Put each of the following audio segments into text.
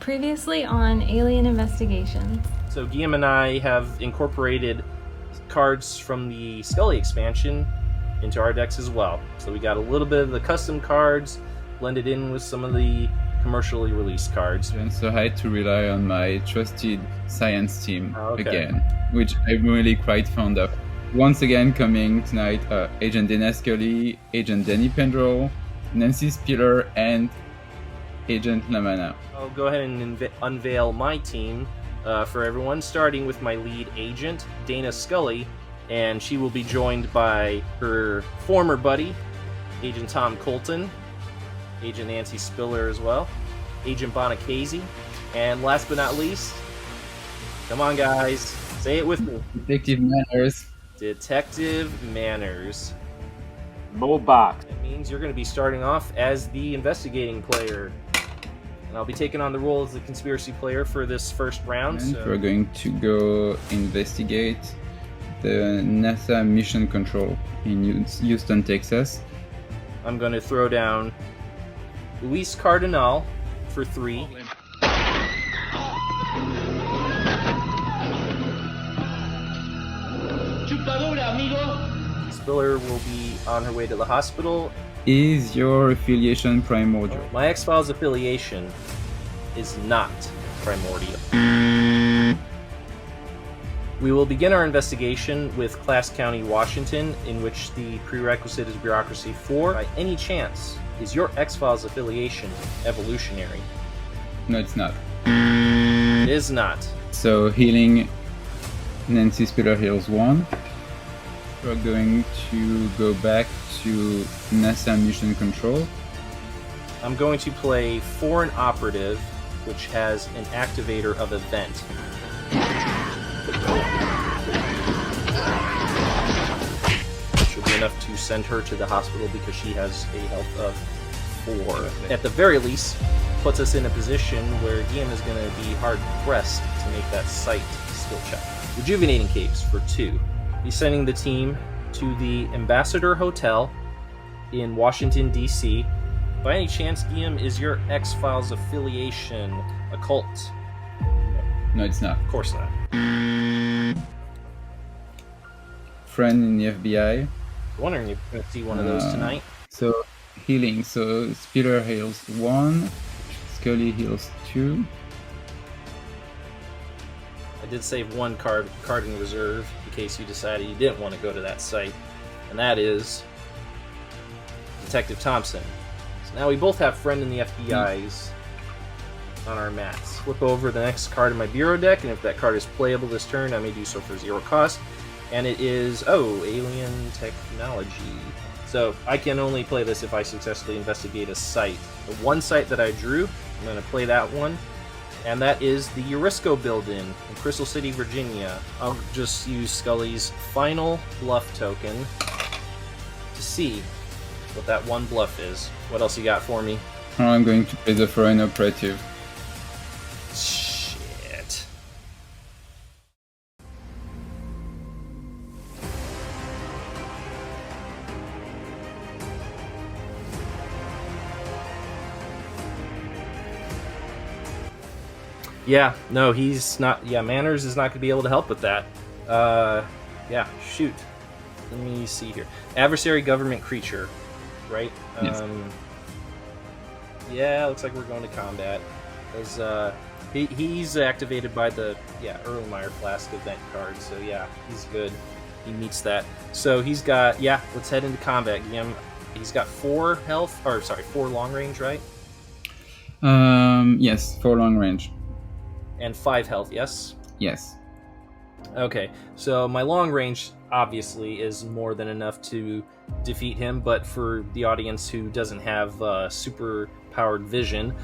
Previously on Alien Investigations. So Guillaume and I have incorporated cards from the Scully expansion into our decks as well. So we got a little bit of the custom cards blended in with some of the commercially released cards. And so I had to rely on my trusted science team again, which I'm really quite fond of. Once again coming tonight, Agent Dana Scully, Agent Danny Pendrell, Nancy Spiller, and Agent Lamana. I'll go ahead and unveil my team for everyone, starting with my lead agent, Dana Scully, and she will be joined by her former buddy, Agent Tom Colton, Agent Nancy Spiller as well, Agent 𝐗-𝐅i𝐥e𝐬, and last but not least, come on guys, say it with me. Detective Manners. Detective Manners. No box. That means you're going to be starting off as the investigating player. And I'll be taking on the role as the conspiracy player for this first round. And we're going to go investigate the NASA Mission Control in Houston, Texas. I'm going to throw down Luis Cardinal for 3. Spiller will be on her way to the hospital. Is your affiliation primordial? My X-Files affiliation is not primordial. We will begin our investigation with Class County, Washington, in which the prerequisite is bureaucracy 4. By any chance, is your X-Files affiliation evolutionary? No, it's not. It is not. So healing Nancy Spiller heals 1. We're going to go back to NASA Mission Control. I'm going to play Foreign Operative, which has an activator of event. Should be enough to send her to the hospital because she has a health of 4. At the very least, puts us in a position where Guillaume is going to be hard-pressed to make that sight skill check. Rejuvenating Capes for 2. Be sending the team to the Ambassador Hotel in Washington, D.C. By any chance, Guillaume, is your X-Files affiliation occult? No, it's not. Of course not. Friend in the FBI. I'm wondering if you're going to see one of those tonight. So healing. So Spiller heals 1. Scully heals 2. I did save one card in reserve in case you decided you didn't want to go to that site, and that is Detective Thompson. So now we both have friend in the FBI's on our mats. Flip over the next card in my bureau deck, and if that card is playable this turn, I may do so for 0 cost. And it is, alien technology. So I can only play this if I successfully investigate a site. The one site that I drew, I'm going to play that one. And that is the Eurisco building in Crystal City, Virginia. I'll just use Scully's final bluff token to see what that one bluff is. What else you got for me? I'm going to play the foreign operative. Shit. Yeah, no, he's not. Yeah, Manners is not going to be able to help with that. Yeah, shoot. Let me see here. Adversary government creature, right? Yes. Yeah, looks like we're going to combat. Because he's activated by the 𝐗-𝐅i𝐥e𝐬 Flask event card, so yeah, he's good. He meets that. So he's got, let's head into combat. He's got 4 health, or sorry, 4 long range, right? Yes, 4 long range. And 5 health, yes? Yes. Okay, so my long range obviously is more than enough to defeat him, but for the audience who doesn't have super powered vision,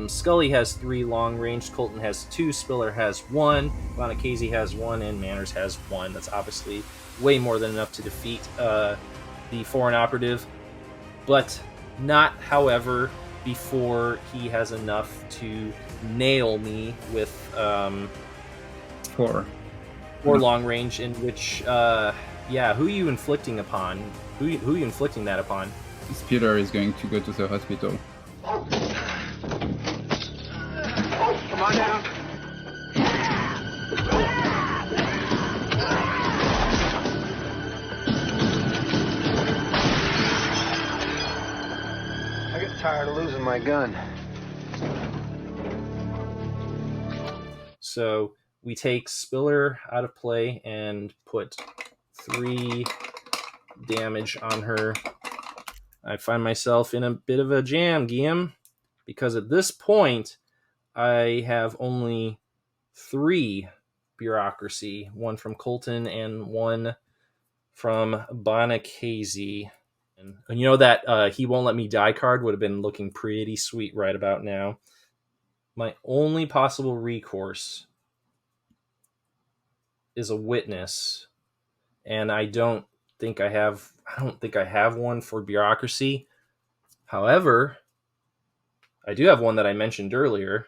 Scully has 3 long range, Colton has 2, Spiller has 1, 𝐗-𝐅i𝐥e𝐬 has 1, and Manners has 1. That's obviously way more than enough to defeat the foreign operative, but not, however, before he has enough to nail me with 4 long range, in which who are you inflicting upon? Who are you inflicting that upon? Spiller is going to go to the hospital. using my gun. So we take Spiller out of play and put 3 damage on her. I find myself in a bit of a jam, Guillaume, because at this point I have only 3 bureaucracy, 1 from Colton and 1 from 𝐗-𝐅i𝐥e𝐬. And you know that he won't let me die card would have been looking pretty sweet right about now. My only possible recourse is a witness, and I don't think I have one for bureaucracy. However, I do have one that I mentioned earlier.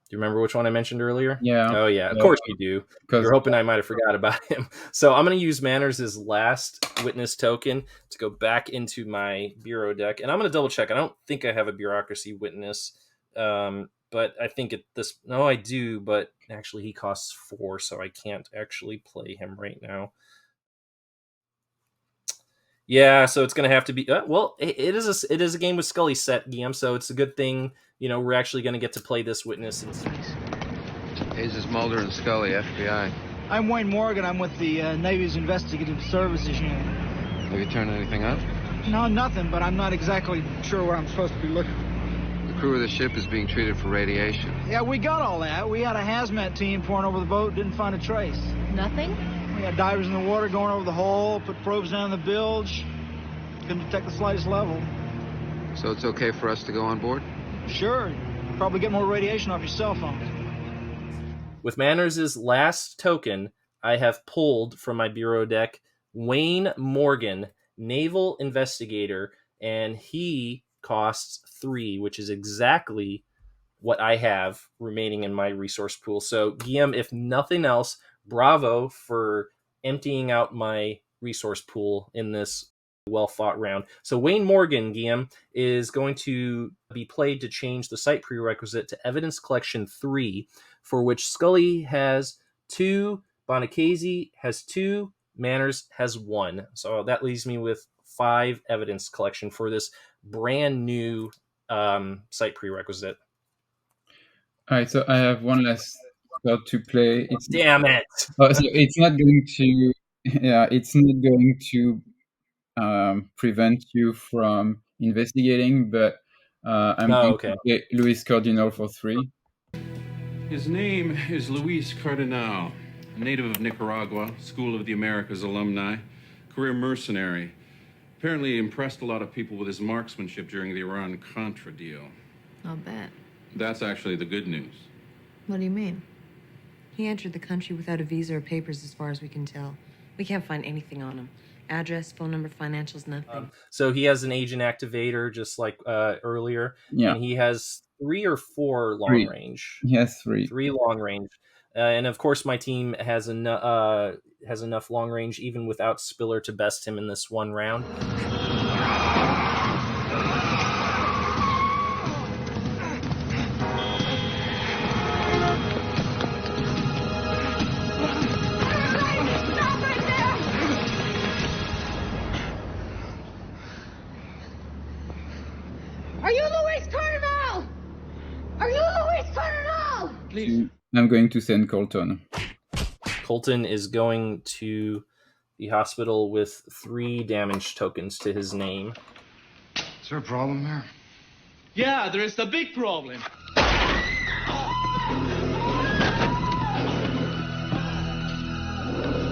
Do you remember which one I mentioned earlier? Yeah. Oh, yeah. Of course you do. You're hoping I might have forgot about him. So I'm going to use Manners' last witness token to go back into my bureau deck. And I'm going to double check. I don't think I have a bureaucracy witness. But I think no, I do. But actually, he costs 4, so I can't actually play him right now. Yeah, so it's going to have to be. It is a game with Scully set, Guillaume. So it's a good thing. We're actually going to get to play this witness. Hey, this is Mulder and Scully, FBI. I'm Wayne Morgan. I'm with the Navy's Investigative Services Unit. Have you turned anything up? No, nothing, but I'm not exactly sure where I'm supposed to be looking. The crew of the ship is being treated for radiation. Yeah, we got all that. We had a hazmat team pouring over the boat, didn't find a trace. Nothing? We had divers in the water going over the hull, put probes down the bilge. Couldn't detect the slightest level. So it's okay for us to go on board? Sure. You'll probably get more radiation off your cell phone. With Manners' last token, I have pulled from my bureau deck Wayne Morgan, Naval Investigator, and he costs 3, which is exactly what I have remaining in my resource pool. So, Guillaume, if nothing else, bravo for emptying out my resource pool in this well-fought round. So Wayne Morgan, Guillaume, is going to be played to change the site prerequisite to Evidence Collection 3, for which Scully has 2, 𝐗-𝐅i𝐥e𝐬 has 2, Manners has 1. So that leaves me with 5 evidence collection for this brand new site prerequisite. All right, so I have one last card to play. Damn it! So it's not going to. Yeah, it's not going to prevent you from investigating, but I'm going to play Luis Cardinal for 3. His name is Luis Cardinal, a native of Nicaragua, School of the Americas alumni, career mercenary. Apparently impressed a lot of people with his marksmanship during the Iran-Contra deal. I'll bet. That's actually the good news. What do you mean? He entered the country without a visa or papers as far as we can tell. We can't find anything on him. Address, phone number, financials, nothing. So he has an agent activator, just like earlier. Yeah. And he has 3 or 4 long range. He has 3. 3 long range. And of course, my team has enough long range, even without Spiller, to best him in this one round. Are you Luis Cardinal? Are you Luis Cardinal? Please. I'm going to send Colton. Colton is going to the hospital with 3 damage tokens to his name. Is there a problem here? Yeah, there is a big problem.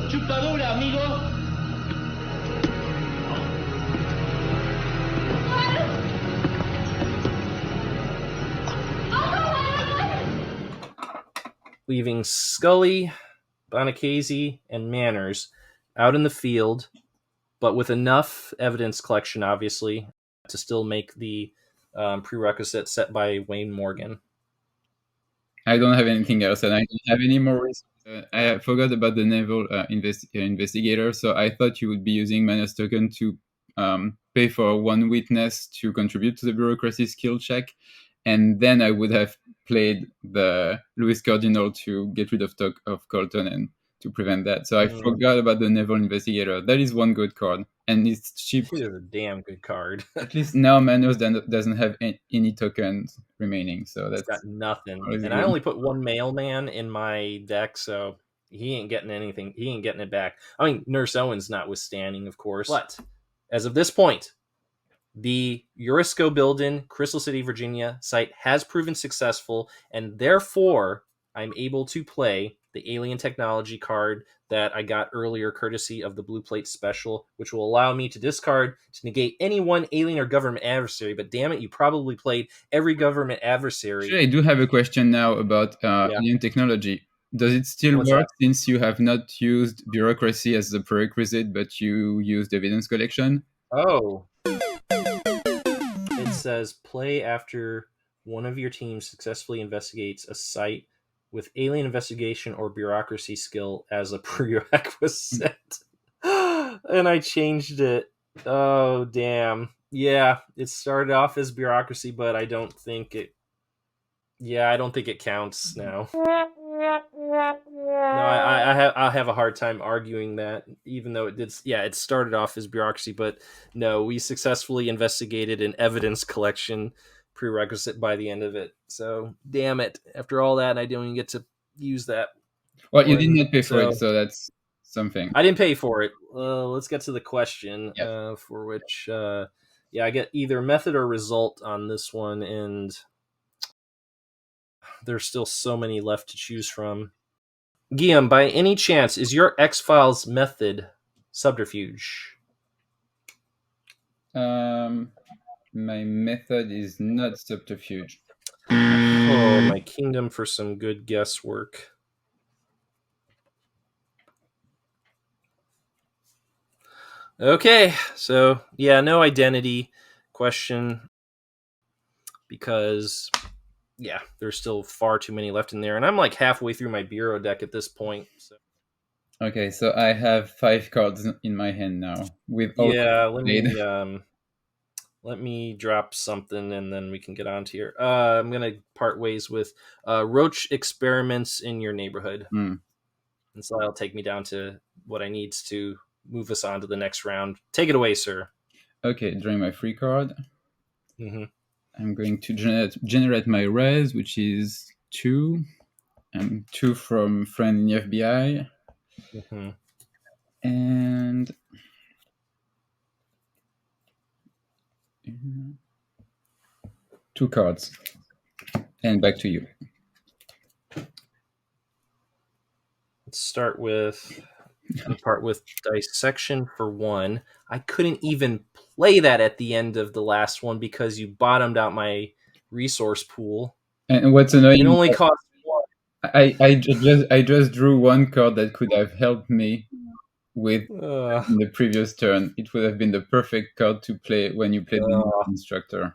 Chupadura, amigo. Leaving Scully, 𝐗-𝐅i𝐥e𝐬, and Manners out in the field, but with enough evidence collection, obviously, to still make the prerequisite set by Wayne Morgan. I don't have anything else, and I don't have any more. I forgot about the naval investigator, so I thought you would be using Manners token to pay for 1 witness to contribute to the bureaucracy skill check, and then I would have played the Luis Cardinal to get rid of Colton and to prevent that. So I forgot about the naval investigator. That is one good card. and it's cheap. It is a damn good card. At least now Manos doesn't have any tokens remaining, so that's got nothing. And good. I only put one mailman in my deck, so he ain't getting anything. He ain't getting it back. I mean, Nurse Owen's notwithstanding, of course. But as of this point, the Eurisco Building, Crystal City, Virginia site has proven successful, and therefore I'm able to play the alien technology card that I got earlier courtesy of the Blue Plate Special, which will allow me to discard to negate any one alien or government adversary. But damn it, you probably played every government adversary. Actually, I do have a question now about alien technology. Does it still work since you have not used bureaucracy as the prerequisite, but you used evidence collection? Oh. It says play after one of your teams successfully investigates a site with alien investigation or bureaucracy skill as a prerequisite. And I changed it. Oh, damn. Yeah, it started off as bureaucracy, but I don't think it... Yeah, I don't think it counts now. No, I have a hard time arguing that, even though it did. Yeah, it started off as bureaucracy, but no, we successfully investigated an evidence collection prerequisite by the end of it. So, damn it! After all that, I don't even get to use that. Well, you did not pay for it, so that's something. I didn't pay for it. Let's get to the question, for which, I get either method or result on this one, and there's still so many left to choose from. Guillaume, by any chance, is your X-Files method subterfuge? My method is not subterfuge. Oh, my kingdom for some good guesswork. Okay, so, yeah, no identity question, because... yeah, there's still far too many left in there, and I'm like halfway through my bureau deck at this point. So. Okay, so I have 5 cards in my hand now. Let me drop something, and then we can get on to here. I'm gonna part ways with Roach Experiments in your neighborhood, and so that'll take me down to what I need to move us on to the next round. Take it away, sir. Okay, drawing my free card. Mm-hmm. I'm going to generate my res, which is 2. And 2 from friend in the FBI. Mm-hmm. And 2 cards. And back to you. Let's start with dissection for 1. I couldn't even play that at the end of the last one because you bottomed out my resource pool. And what's annoying? It only cost 1. I just drew 1 card that could have helped me with in the previous turn. It would have been the perfect card to play when you play the instructor.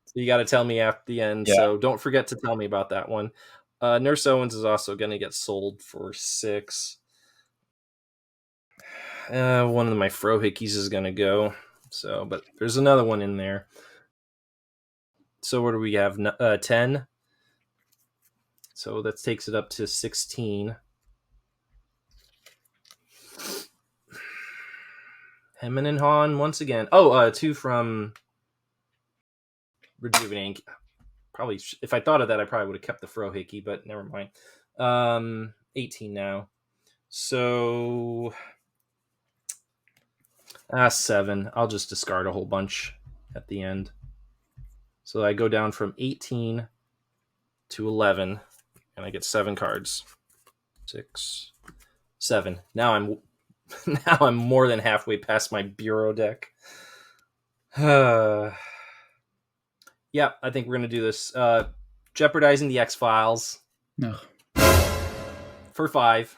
So you got to tell me after the end. Yeah. So don't forget to tell me about that one. Nurse Owens is also going to get sold for 6. One of my Frohickeys is going to go. So, but there's another one in there. So what do we have? 10. So that takes it up to 16. Hemmen and Han once again. 2 from Rejuvenating. Probably, if I thought of that, I probably would have kept the Frohickey, but never mind. 18 now. So 7. I'll just discard a whole bunch at the end. So I go down from 18 to 11, and I get 7 cards. 6, 7. Now I'm more than halfway past my bureau deck. Yeah, I think we're gonna do this. Jeopardizing the X-Files. No. For 5.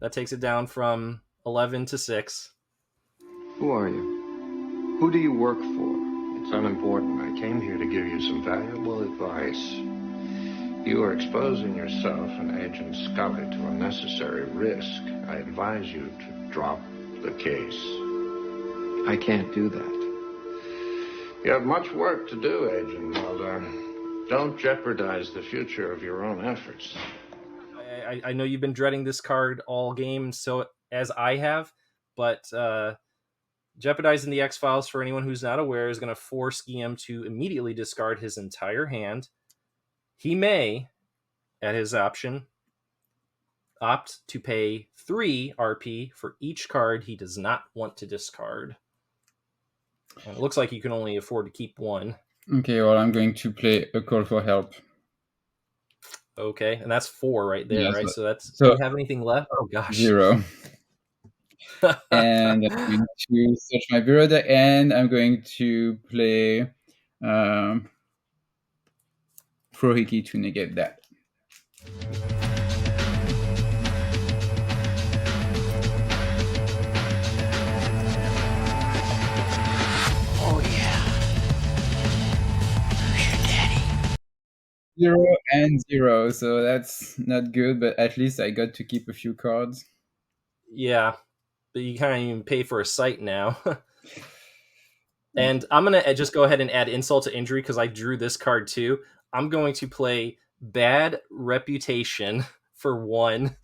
That takes it down from 11 to 6. Who are you? Who do you work for? It's unimportant. I came here to give you some valuable advice. You are exposing yourself and Agent Scully to unnecessary risk. I advise you to drop the case. I can't do that. You have much work to do, Agent Mulder. Don't jeopardize the future of your own efforts. I know you've been dreading this card all game, so as I have, but Jeopardizing the X-Files, for anyone who's not aware, is going to force Guillaume to immediately discard his entire hand. He may, at his option, opt to pay 3 RP for each card he does not want to discard. And it looks like you can only afford to keep 1. Okay, well, I'm going to play a call for help. Okay, and that's 4 right there, Yes, right? So do you have anything left? Oh, gosh. 0. And I'm going to search my bureau deck, and I'm going to play Prohiki to negate that. Oh, yeah. Who's your daddy? 0 and 0, so that's not good, but at least I got to keep a few cards. Yeah, but you can't even pay for a site now. And I'm going to just go ahead and add insult to injury because I drew this card too. I'm going to play Bad Reputation for 1.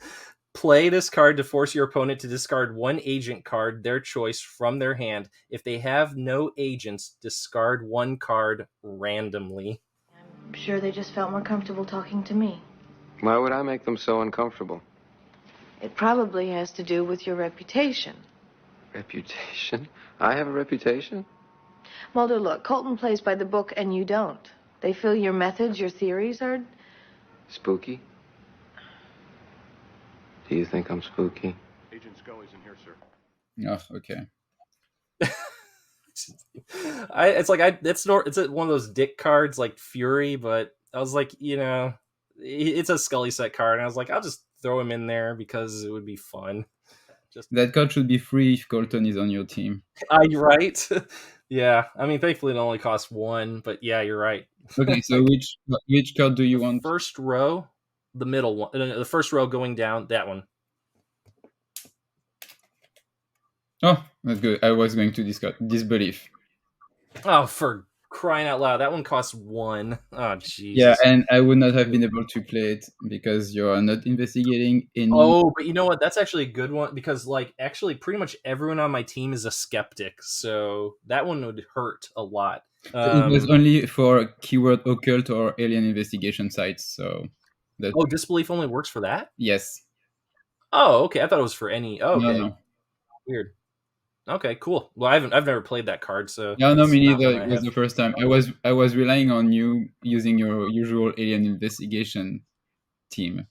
Play this card to force your opponent to discard 1 agent card, their choice, from their hand. If they have no agents, discard 1 card randomly. I'm sure they just felt more comfortable talking to me. Why would I make them so uncomfortable? It probably has to do with your reputation. Reputation? I have a reputation? Mulder, look, Colton plays by the book and you don't. They feel your methods, your theories are... Spooky? Do you think I'm spooky? Agent Scully's in here, sir. Oh, okay. It's one of those dick cards like Fury, but I was like, it's a Scully set card, and I was like, I'll just throw him in there because it would be fun. That card should be free if Colton is on your team. You're right. Yeah, I mean, thankfully it only costs 1, but yeah, you're right. Okay, so which card do you want? First row, the middle one, the first row going down, that one. Oh, that's good. I was going to discuss Disbelief. Oh, for crying out loud, that one costs 1. Oh, Jesus. Yeah, and I would not have been able to play it because you are not investigating any... Oh, but you know what? That's actually a good one because, actually pretty much everyone on my team is a skeptic, so that one would hurt a lot. It was only for keyword occult or alien investigation sites, so... Disbelief only works for that? Yes. Oh, okay. I thought it was for any... Oh, okay. No. Weird. Okay, cool. Well, I've never played that card, so... No, me neither. It was the first time. I was relying on you using your usual alien investigation team.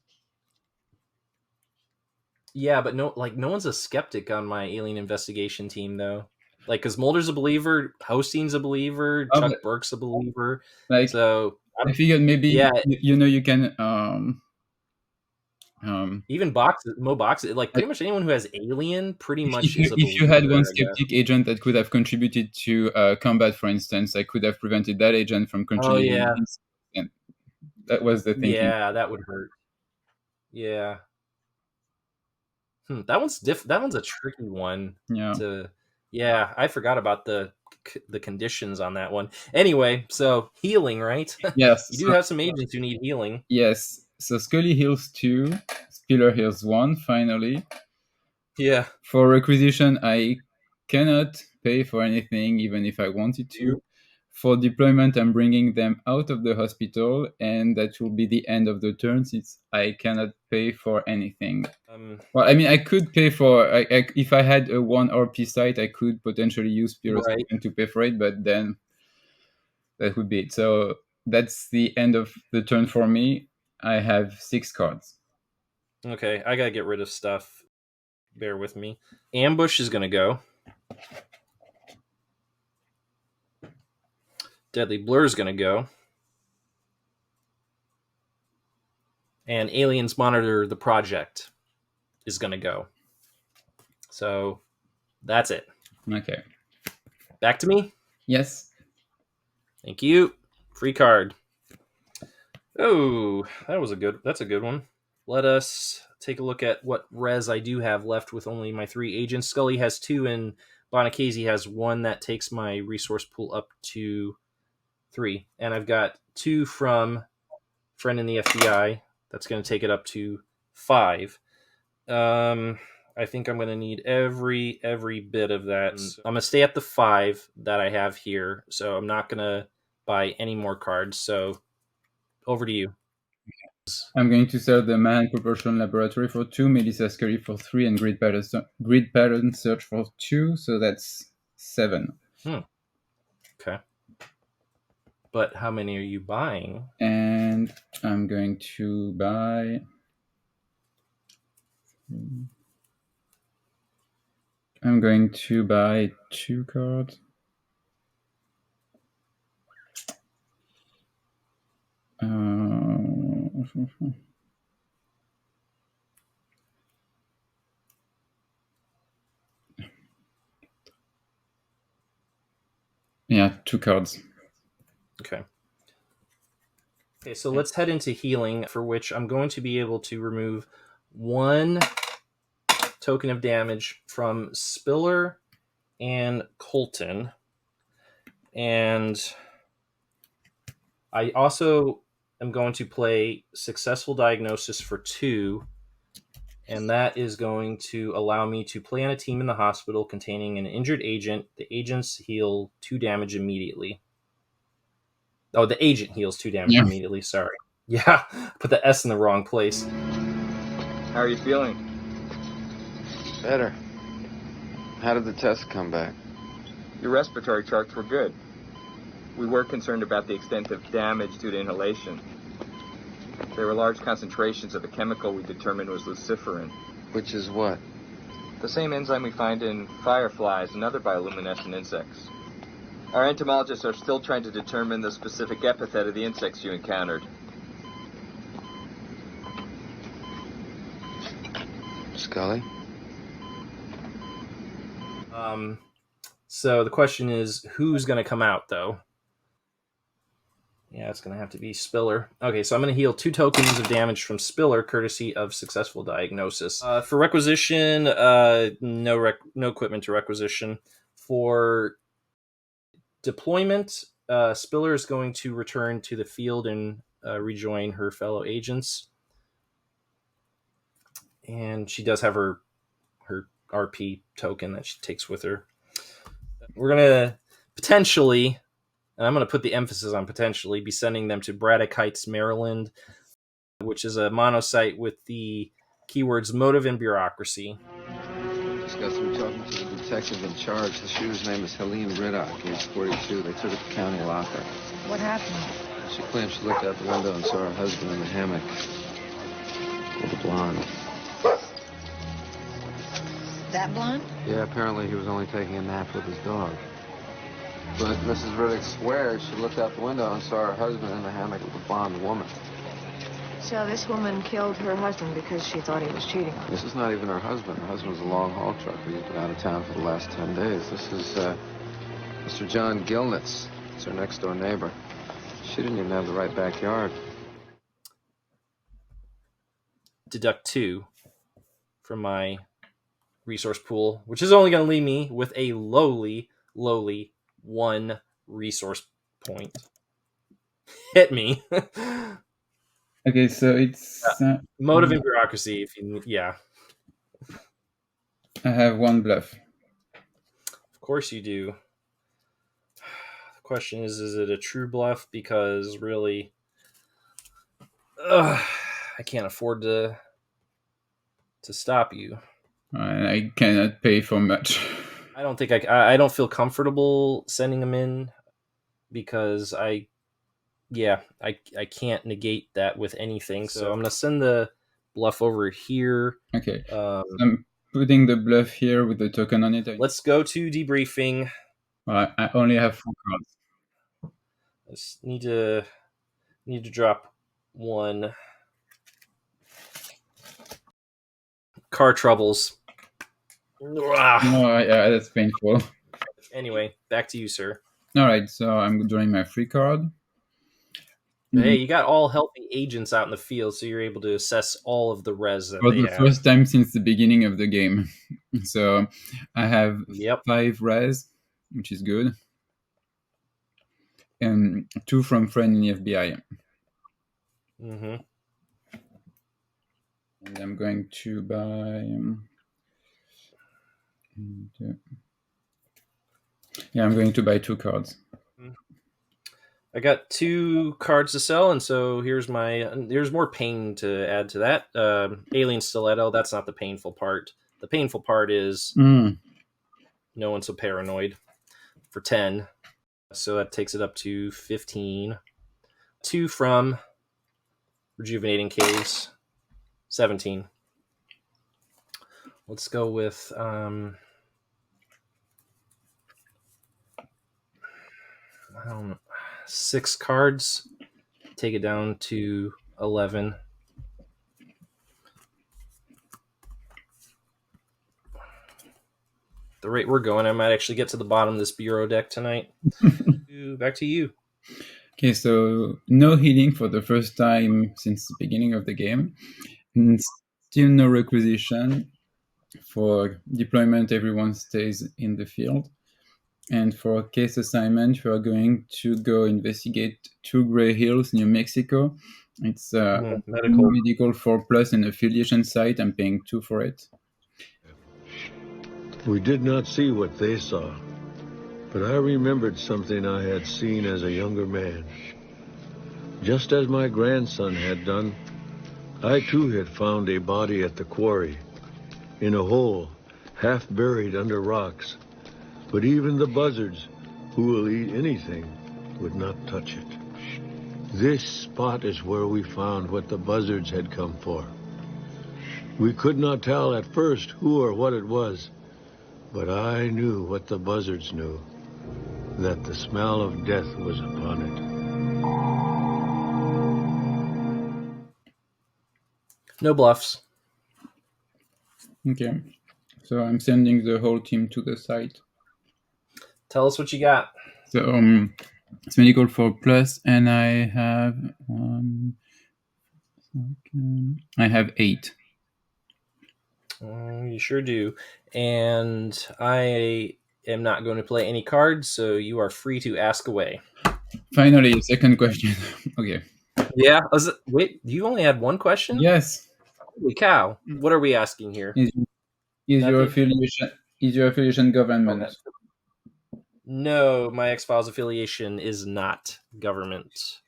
Yeah, but no one's a skeptic on my alien investigation team, though. Because Mulder's a believer, Hostein's a believer, Chuck Burke's a believer. So I figured maybe you can even Mo boxes, pretty much anyone who has alien pretty much is a believer. If you had one skeptic agent that could have contributed to combat, for instance, I could have prevented that agent from contributing. Oh, yeah. And that was the thinking. Yeah, that would hurt. Yeah. That one's a tricky one. Yeah. I forgot about the conditions on that one. Anyway, so healing, right? Yes. You do have some agents who need healing. Yes. So Scully heals 2, Spiller heals 1, finally. Yeah. For requisition, I cannot pay for anything, even if I wanted to. For deployment, I'm bringing them out of the hospital, and that will be the end of the turn since I cannot pay for anything. Well, I mean, I could pay for... if I had a 1 RP site, I could potentially use Pyrosphere to pay for it, but then that would be it. So that's the end of the turn for me. I have 6 cards. Okay, I gotta get rid of stuff. Bear with me. Ambush is gonna go. Deadly Blur is gonna go. And Aliens Monitor the Project is gonna go. So that's it. Okay. Back to me? Yes. Thank you. Free card. Oh, that's a good one. Let us take a look at what res I do have left with only my 3 agents. Scully has 2 and Bonacchese has 1. That takes my resource pool up to 3. And I've got 2 from Friend in the FBI. That's going to take it up to 5. I think I'm going to need every bit of that. I'm going to stay at the 5 that I have here, so I'm not going to buy any more cards. So over to you. I'm going to sell the Man Proportion Laboratory for 2, Melissa Scully for 3, and Grid Pattern Search for 2, so that's 7. Okay. But how many are you buying? And I'm going to buy... I'm going to buy 2 cards. Yeah, 2 cards. Okay, so let's head into healing, for which I'm going to be able to remove 1 token of damage from Spiller and Colton. And I also am going to play Successful Diagnosis for 2, and that is going to allow me to play on a team in the hospital containing an injured agent. The agents heal 2 damage immediately. Oh, the agent heals 2 damage immediately, sorry. Yeah, put the S in the wrong place. How are you feeling? Better. How did the test come back? Your respiratory charts were good. We were concerned about the extent of damage due to inhalation. There were large concentrations of a chemical we determined was luciferin. Which is what? The same enzyme we find in fireflies and other bioluminescent insects. Our entomologists are still trying to determine the specific epithet of the insects you encountered. Scully? So the question is, who's going to come out, though? Yeah, it's going to have to be Spiller. Okay, so I'm going to heal 2 tokens of damage from Spiller, courtesy of Successful Diagnosis. For requisition, no equipment to requisition. For deployment, Spiller is going to return to the field and rejoin her fellow agents. And she does have her RP token that she takes with her. We're going to potentially, and I'm going to put the emphasis on potentially, be sending them to Braddock Heights, Maryland, which is a monosite with the keywords motive and bureaucracy. Just got through talking to the detective in charge. The shooter's name is Helene Riddock, age 42. They took her to county locker. What happened? She claims she looked out the window and saw her husband in the hammock with a blonde. That blonde? Yeah, apparently he was only taking a nap with his dog. But Mrs. Riddick swears she looked out the window and saw her husband in the hammock with a blonde woman. So this woman killed her husband because she thought he was cheating on her. This is not even her husband. Her husband was a long-haul trucker. He's been out of town for the last 10 days. This is Mr. John Gilnitz. It's her next-door neighbor. She didn't even have the right backyard. Deduct 2 from my resource pool, which is only going to leave me with a lowly 1 resource point. Hit me. Okay, so it's motive and bureaucracy. If you, I have 1 bluff. Of course you do. The question is it a true bluff? Because really, I can't afford to stop you. I cannot pay for much. I don't think I don't feel comfortable sending them in because I can't negate that with anything. So I'm gonna send the bluff over here. Okay. I'm putting the bluff here with the token on it. Let's go to debriefing. I only have 4 cards. I just need to drop 1. Car troubles. Oh, yeah, that's painful. Anyway, back to you, sir. All right, so I'm drawing my free card. Hey, you got all healthy agents out in the field, so you're able to assess all of the res that for they the have. first time since the beginning of the game. So I have 5 res, which is good, and 2 from friend in the FBI. Mm-hmm. And I'm going to buy Yeah, I'm going to buy 2 cards. I got 2 cards to sell, and so here's more pain to add to that. Alien Stiletto, that's not the painful part. The painful part is no one's so paranoid for 10. So that takes it up to 15. 2 from Rejuvenating Case, 17. Let's go with I don't know, 6 cards. Take it down to 11. The rate we're going, I might actually get to the bottom of this bureau deck tonight. Back to you. Okay, so no healing for the first time since the beginning of the game. And still no requisition. For deployment, everyone stays in the field. And for case assignment, you are going to go investigate 2 Gray Hills, New Mexico. It's medical 4+ and affiliation site. I'm paying 2 for it. We did not see what they saw, but I remembered something I had seen as a younger man. Just as my grandson had done, I too had found a body at the quarry, in a hole, half buried under rocks. But even the buzzards, who will eat anything, would not touch it. This spot is where we found what the buzzards had come for. We could not tell at first who or what it was, but I knew what the buzzards knew, that the smell of death was upon it. No bluffs. Okay. So I'm sending the whole team to the site. Tell us what you got. So it's medical 4+, and I have 8. You sure do. And I am not going to play any cards, so you are free to ask away. Finally, second question. Okay. Yeah. Wait, you only had 1 question? Yes. Holy cow. What are we asking here? Is your affiliation government? Okay. No, my X-Files affiliation is not government.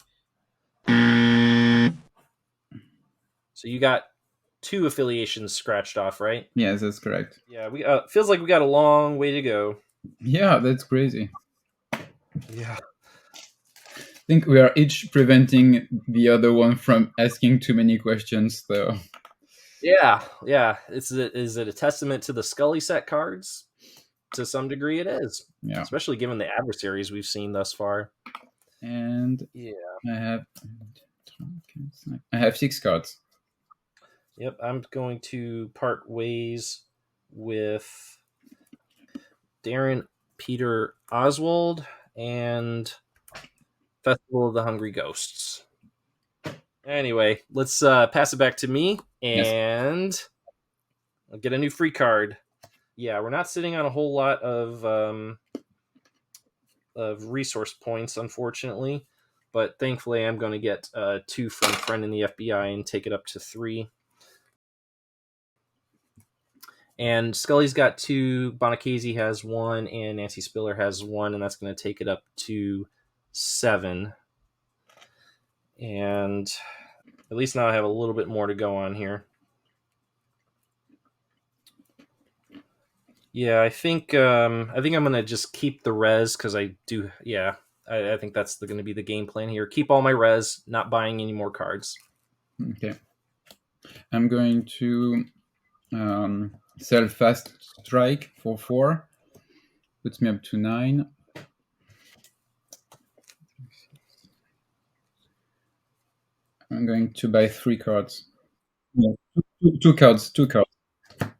So you got 2 affiliations scratched off, right? Yes, that's correct. Yeah, we feels like we got a long way to go. Yeah, that's crazy. Yeah. I think we are each preventing the other one from asking too many questions, though. Yeah. Is it a testament to the Scully set cards? To some degree, it is. Yeah. Especially given the adversaries we've seen thus far. And yeah, I have 6 cards. Yep, I'm going to part ways with Darren Peter Oswald and Festival of the Hungry Ghosts. Anyway, let's pass it back to me, and I'll get a new free card. Yeah, we're not sitting on a whole lot of resource points, unfortunately, but thankfully I'm going to get 2 from Friend in the FBI and take it up to 3. And Scully's got 2, Bonacchese has 1, and Nancy Spiller has 1, and that's going to take it up to 7. And at least now I have a little bit more to go on here. Yeah, I think I'm gonna just keep the res because I do. Yeah, I think that's going to be the game plan here. Keep all my res, not buying any more cards. Okay, I'm going to sell Fast Strike for 4. Puts me up to 9. I'm going to buy 3 cards. No, 2 cards. 2 cards. Okay.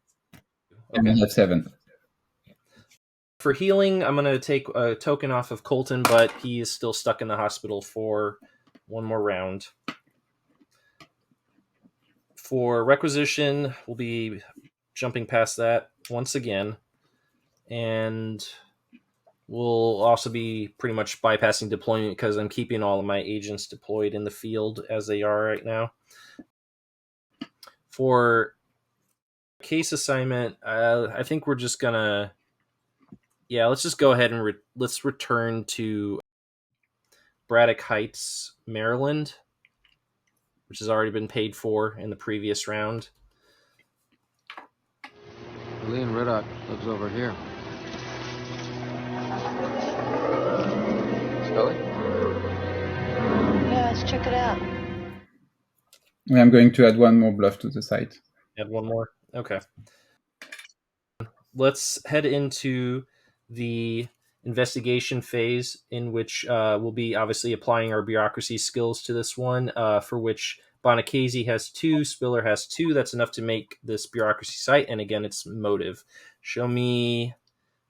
And I have 7. For healing, I'm going to take a token off of Colton, but he is still stuck in the hospital for 1 more round. For requisition, we'll be jumping past that once again. And we'll also be pretty much bypassing deployment because I'm keeping all of my agents deployed in the field as they are right now. For Case assignment, I think we're just gonna... Yeah, let's just go ahead and let's return to Braddock Heights, Maryland, which has already been paid for in the previous round. Leon Riddock lives over here. Scully? Yeah, let's check it out. I'm going to add one more bluff to the site. Add one more? Okay. Let's head into the investigation phase, in which we'll be obviously applying our bureaucracy skills to this one, for which 𝐗-𝐅i𝐥e𝐬 has 2, Spiller has 2. That's enough to make this bureaucracy site, and again, it's motive. Show me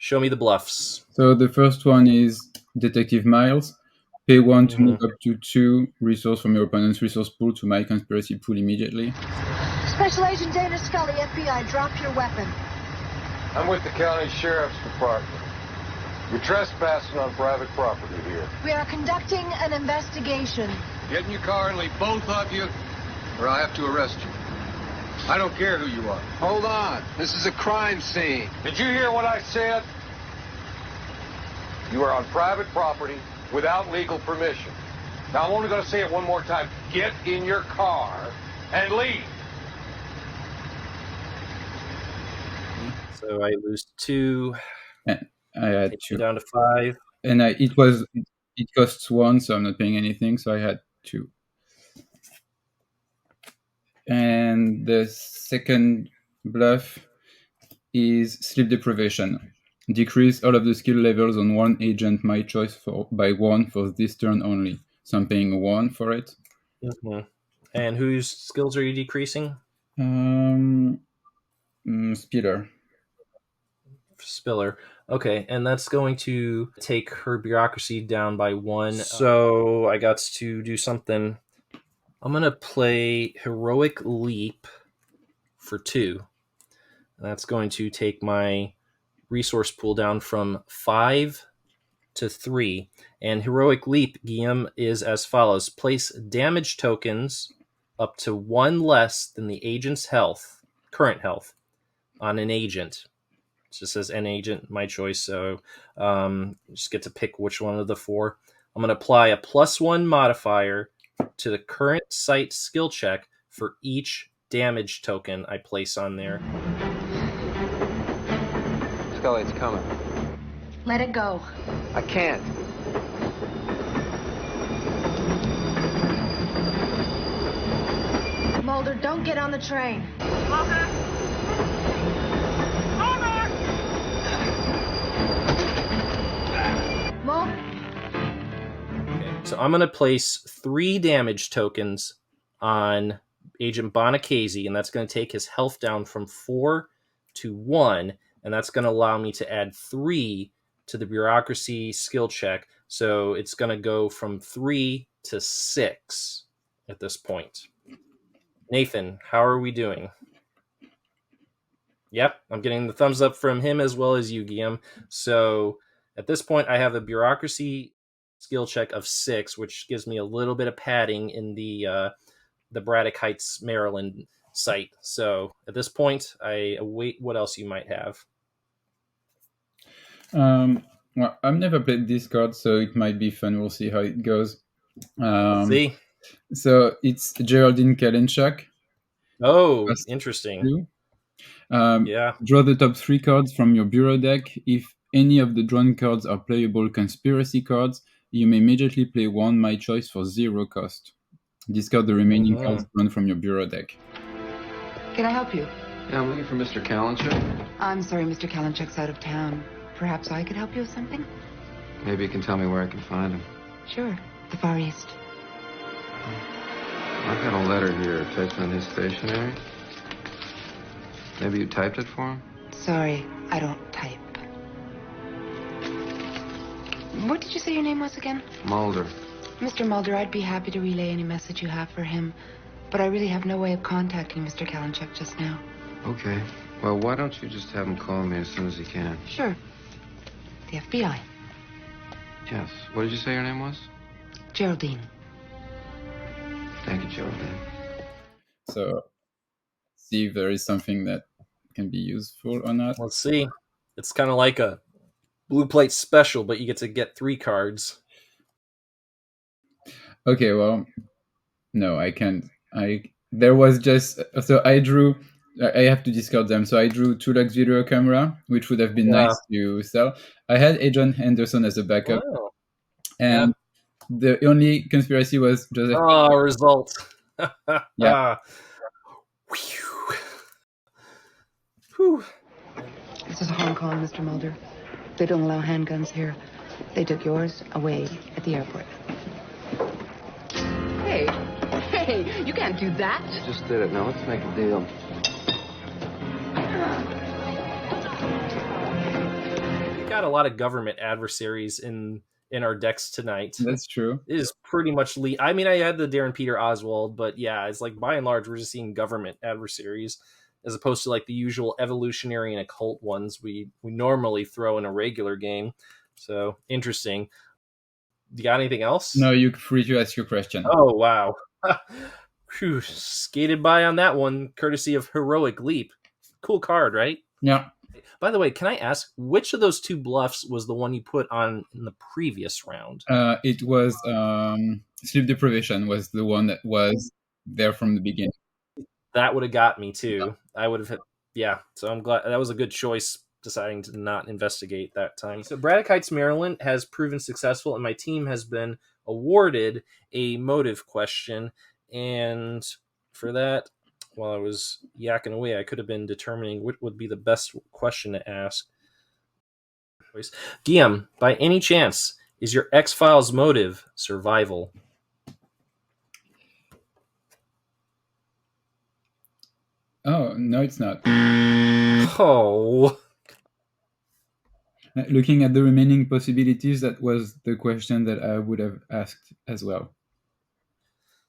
the bluffs. So the first one is Detective Miles. Pay 1 to move up to 2 resource from your opponent's resource pool to my conspiracy pool immediately. Special Agent Dana Scully, FBI, drop your weapon. I'm with the county sheriff's department. You're trespassing on private property here. We are conducting an investigation. Get in your car and leave, both of you, or I'll have to arrest you. I don't care who you are. Hold on. This is a crime scene. Did you hear what I said? You are on private property without legal permission. Now, I'm only going to say it one more time. Get in your car and leave. So I lose 2. And I had 2. Down to 5. And it costs 1, so I'm not paying anything, so I had 2. And the second bluff is sleep deprivation. Decrease all of the skill levels on one agent my choice by 1 for this turn only. So I'm paying 1 for it. And whose skills are you decreasing? Spiller. Okay, and that's going to take her bureaucracy down by 1. So I got to do something. I'm going to play Heroic Leap for 2. That's going to take my resource pool down from 5 to 3. And Heroic Leap, Guillaume, is as follows. Place damage tokens up to 1 less than the agent's current health, on an agent. It just says an agent, my choice, so just get to pick which one of the 4. I'm going to apply a +1 modifier to the current site skill check for each damage token I place on there. Scully, it's coming. Let it go. I can't. Mulder, don't get on the train. So I'm going to place 3 damage tokens on Agent 𝐗-𝐅i𝐥e𝐬, and that's going to take his health down from 4 to 1, and that's going to allow me to add 3 to the bureaucracy skill check. So it's going to go from 3 to 6 at this point. Nathan, how are we doing? Yep, I'm getting the thumbs up from him as well as you, Guillaume. So at this point, I have a bureaucracy skill check of 6, which gives me a little bit of padding in the Braddock Heights, Maryland site. So at this point, I await what else you might have. Well, I've never played this card, so it might be fun. We'll see how it goes. See? So it's Geraldine Kalinchak. Oh, interesting. Yeah. Draw the top 3 cards from your bureau deck. If any of the drawn cards are playable conspiracy cards, you may immediately play 1 my choice for 0 cost. Discard the remaining cards drawn from your bureau deck. Can I help you? Yeah, I'm looking for Mr. Kalinchak. I'm sorry, Mr. Kalinchak's out of town. Perhaps I could help you with something? Maybe you can tell me where I can find him. Sure. The Far East. I've got a letter here typed on his stationery. Maybe you typed it for him? Sorry, I don't type. What did you say your name was again? Mulder. Mr. Mulder, I'd be happy to relay any message you have for him, but I really have no way of contacting Mr. Kalinchak just now. Okay. Well, why don't you just have him call me as soon as he can? Sure. The FBI. Yes. What did you say your name was? Geraldine. Thank you, Geraldine. So, see if there is something that can be useful or not. Let's see. It's kind of like a blue plate special, but you get to get 3 cards. Okay, well, no, I can't. There was just so I drew. I have to discard them. So I drew 2 Lux video camera, which would have been nice to sell. I had Agent Henderson as a backup, and the only conspiracy was Joseph. Oh, result. Yeah. Whew. This is Hong Kong, Mr. Mulder. They don't allow handguns here. They took yours away at the airport. Hey, you can't do that. Just did it. Now let's make a deal. We got a lot of government adversaries in our decks tonight. That's true. It is pretty much I mean, I had the Darren Peter Oswald, but yeah, it's like by and large we're just seeing government adversaries as opposed to like the usual evolutionary and occult ones we normally throw in a regular game. So interesting. You got anything else? No, you're free to ask your question. Oh wow. Whew, skated by on that one, courtesy of Heroic Leap. Cool card, right? Yeah. By the way, can I ask, which of those 2 bluffs was the one you put on in the previous round? It was Sleep Deprivation was the one that was there from the beginning. That would have got me too. I would have yeah. So I'm glad that was a good choice, deciding to not investigate that time. So Braddock Heights, Maryland has proven successful, and my team has been awarded a motive question. And for that, while I was yakking away, I could have been determining what would be the best question to ask. Guillaume, by any chance, is your X-Files motive survival? Oh, no, it's not. Oh. Looking at the remaining possibilities, that was the question that I would have asked as well.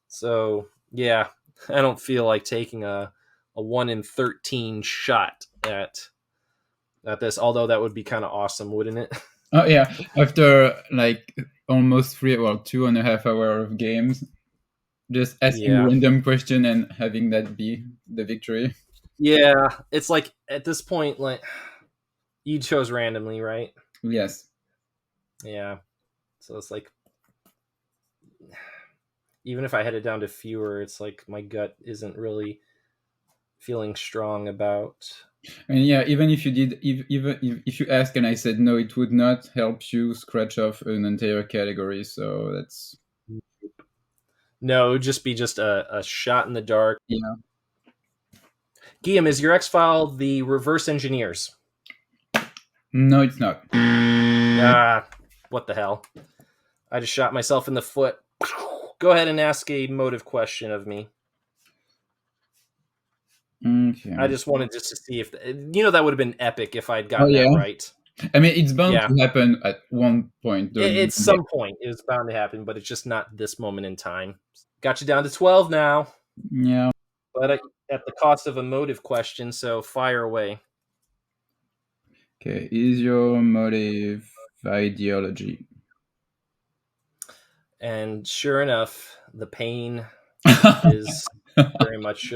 So, yeah, I don't feel like taking a 1 in 13 shot at this, although that would be kind of awesome, wouldn't it? Oh, yeah. After like almost 2.5 hours of games, just asking a random question and having that be the victory. Yeah, it's like at this point, like you chose randomly, right? Yes. Yeah. So it's like, even if I had it down to fewer, it's like my gut isn't really feeling strong about. And yeah, even if you did, even if you asked and I said no, it would not help you scratch off an entire category. So that's. No, it would just be a shot in the dark. Yeah. Guillaume, is your X-File the Reverse Engineers? No, it's not. What the hell? I just shot myself in the foot. Go ahead and ask a motive question of me. Okay. I just wanted to see if that would have been epic if I'd gotten that right. I mean, it's bound to happen at one point. At some point, it was bound to happen, but it's just not this moment in time. Got you down to 12 now. Yeah. But at the cost of a motive question, so fire away. Okay, is your motive ideology? And sure enough, the pain is very much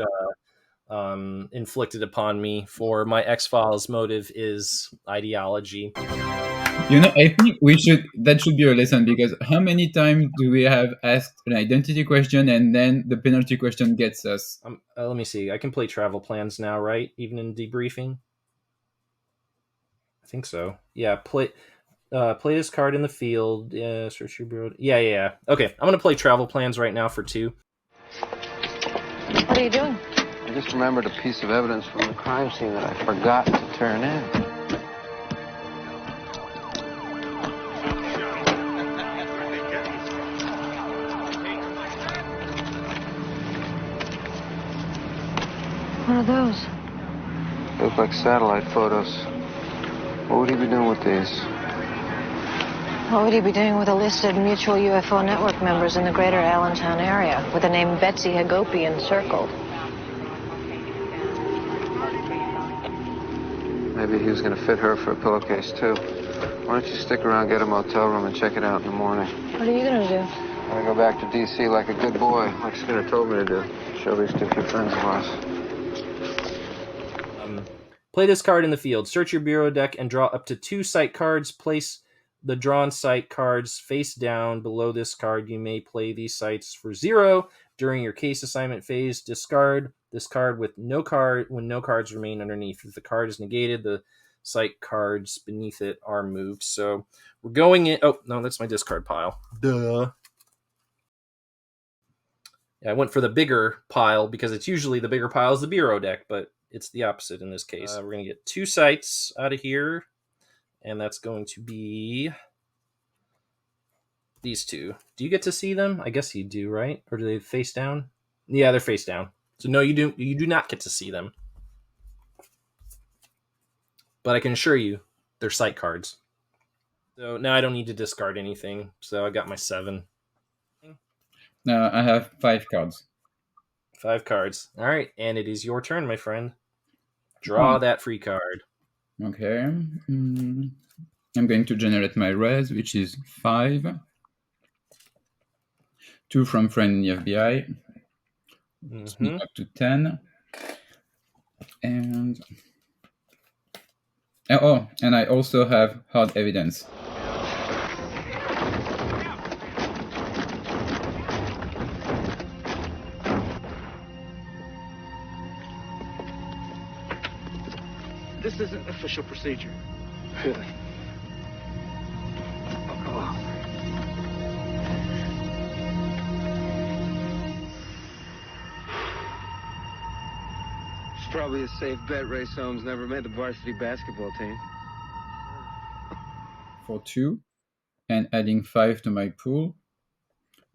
inflicted upon me, for my X-Files motive is ideology. I think that should be a lesson, because how many times do we have asked an identity question and then the penalty question gets us? Let me see. I can play travel plans now, right? Even in debriefing? I think so. Yeah, play this card in the field. Yeah, search your bureau. Yeah. Okay, I'm going to play travel plans right now for 2. What are you doing? I just remembered a piece of evidence from the crime scene that I forgot to turn in. What are those? They look like satellite photos. What would he be doing with these? What would he be doing with a list of mutual UFO network members in the greater Allentown area with the name Betsy Hagopi encircled? Maybe he was going to fit her for a pillowcase, too. Why don't you stick around, get a motel room, and check it out in the morning? What are you going to do? I'm going to go back to D.C. like a good boy, like Skinner told me to do. Show these 2 friends of ours. Play this card in the field. Search your bureau deck and draw up to 2 site cards. Place the drawn site cards face down below this card. You may play these sites for 0 during your case assignment phase. Discard this card with no card when no cards remain underneath. If the card is negated, the site cards beneath it are moved. So we're going in. Oh, no, that's my discard pile. Duh. Yeah, I went for the bigger pile because it's usually the bigger pile is the bureau deck, but it's the opposite in this case. We're going to get 2 sites out of here, and that's going to be these 2. Do you get to see them? I guess you do, right? Or do they face down? Yeah, they're face down. So no, you do not get to see them. But I can assure you, they're site cards. So now I don't need to discard anything. So I got my 7. I have 5 cards. 5 cards. All right, and it is your turn, my friend. Draw that free card. Okay. I'm going to generate my res, which is 5. 2 from friend in the FBI. Mm-hmm. Up to 10. And and I also have hard evidence. This isn't official procedure. Really? It's probably a safe bet Ray Soames never made the varsity basketball team. For 2, and adding 5 to my pool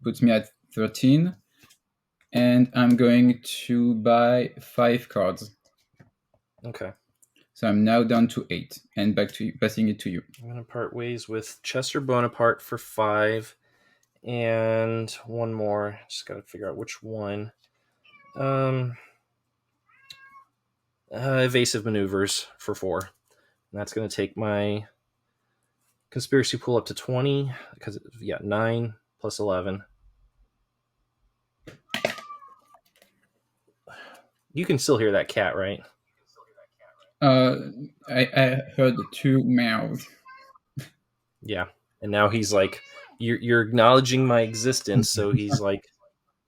puts me at 13, and I'm going to buy 5 cards. Okay. So I'm now down to 8, and back to you, passing it to you. I'm going to part ways with Chester Bonaparte for 5, and one more. Just got to figure out which one. Evasive Maneuvers for 4. And that's going to take my conspiracy pool up to 20, because, 9 plus 11. You can still hear that cat, right? I heard 2 meows. Yeah, and now he's like, you're acknowledging my existence, so he's like,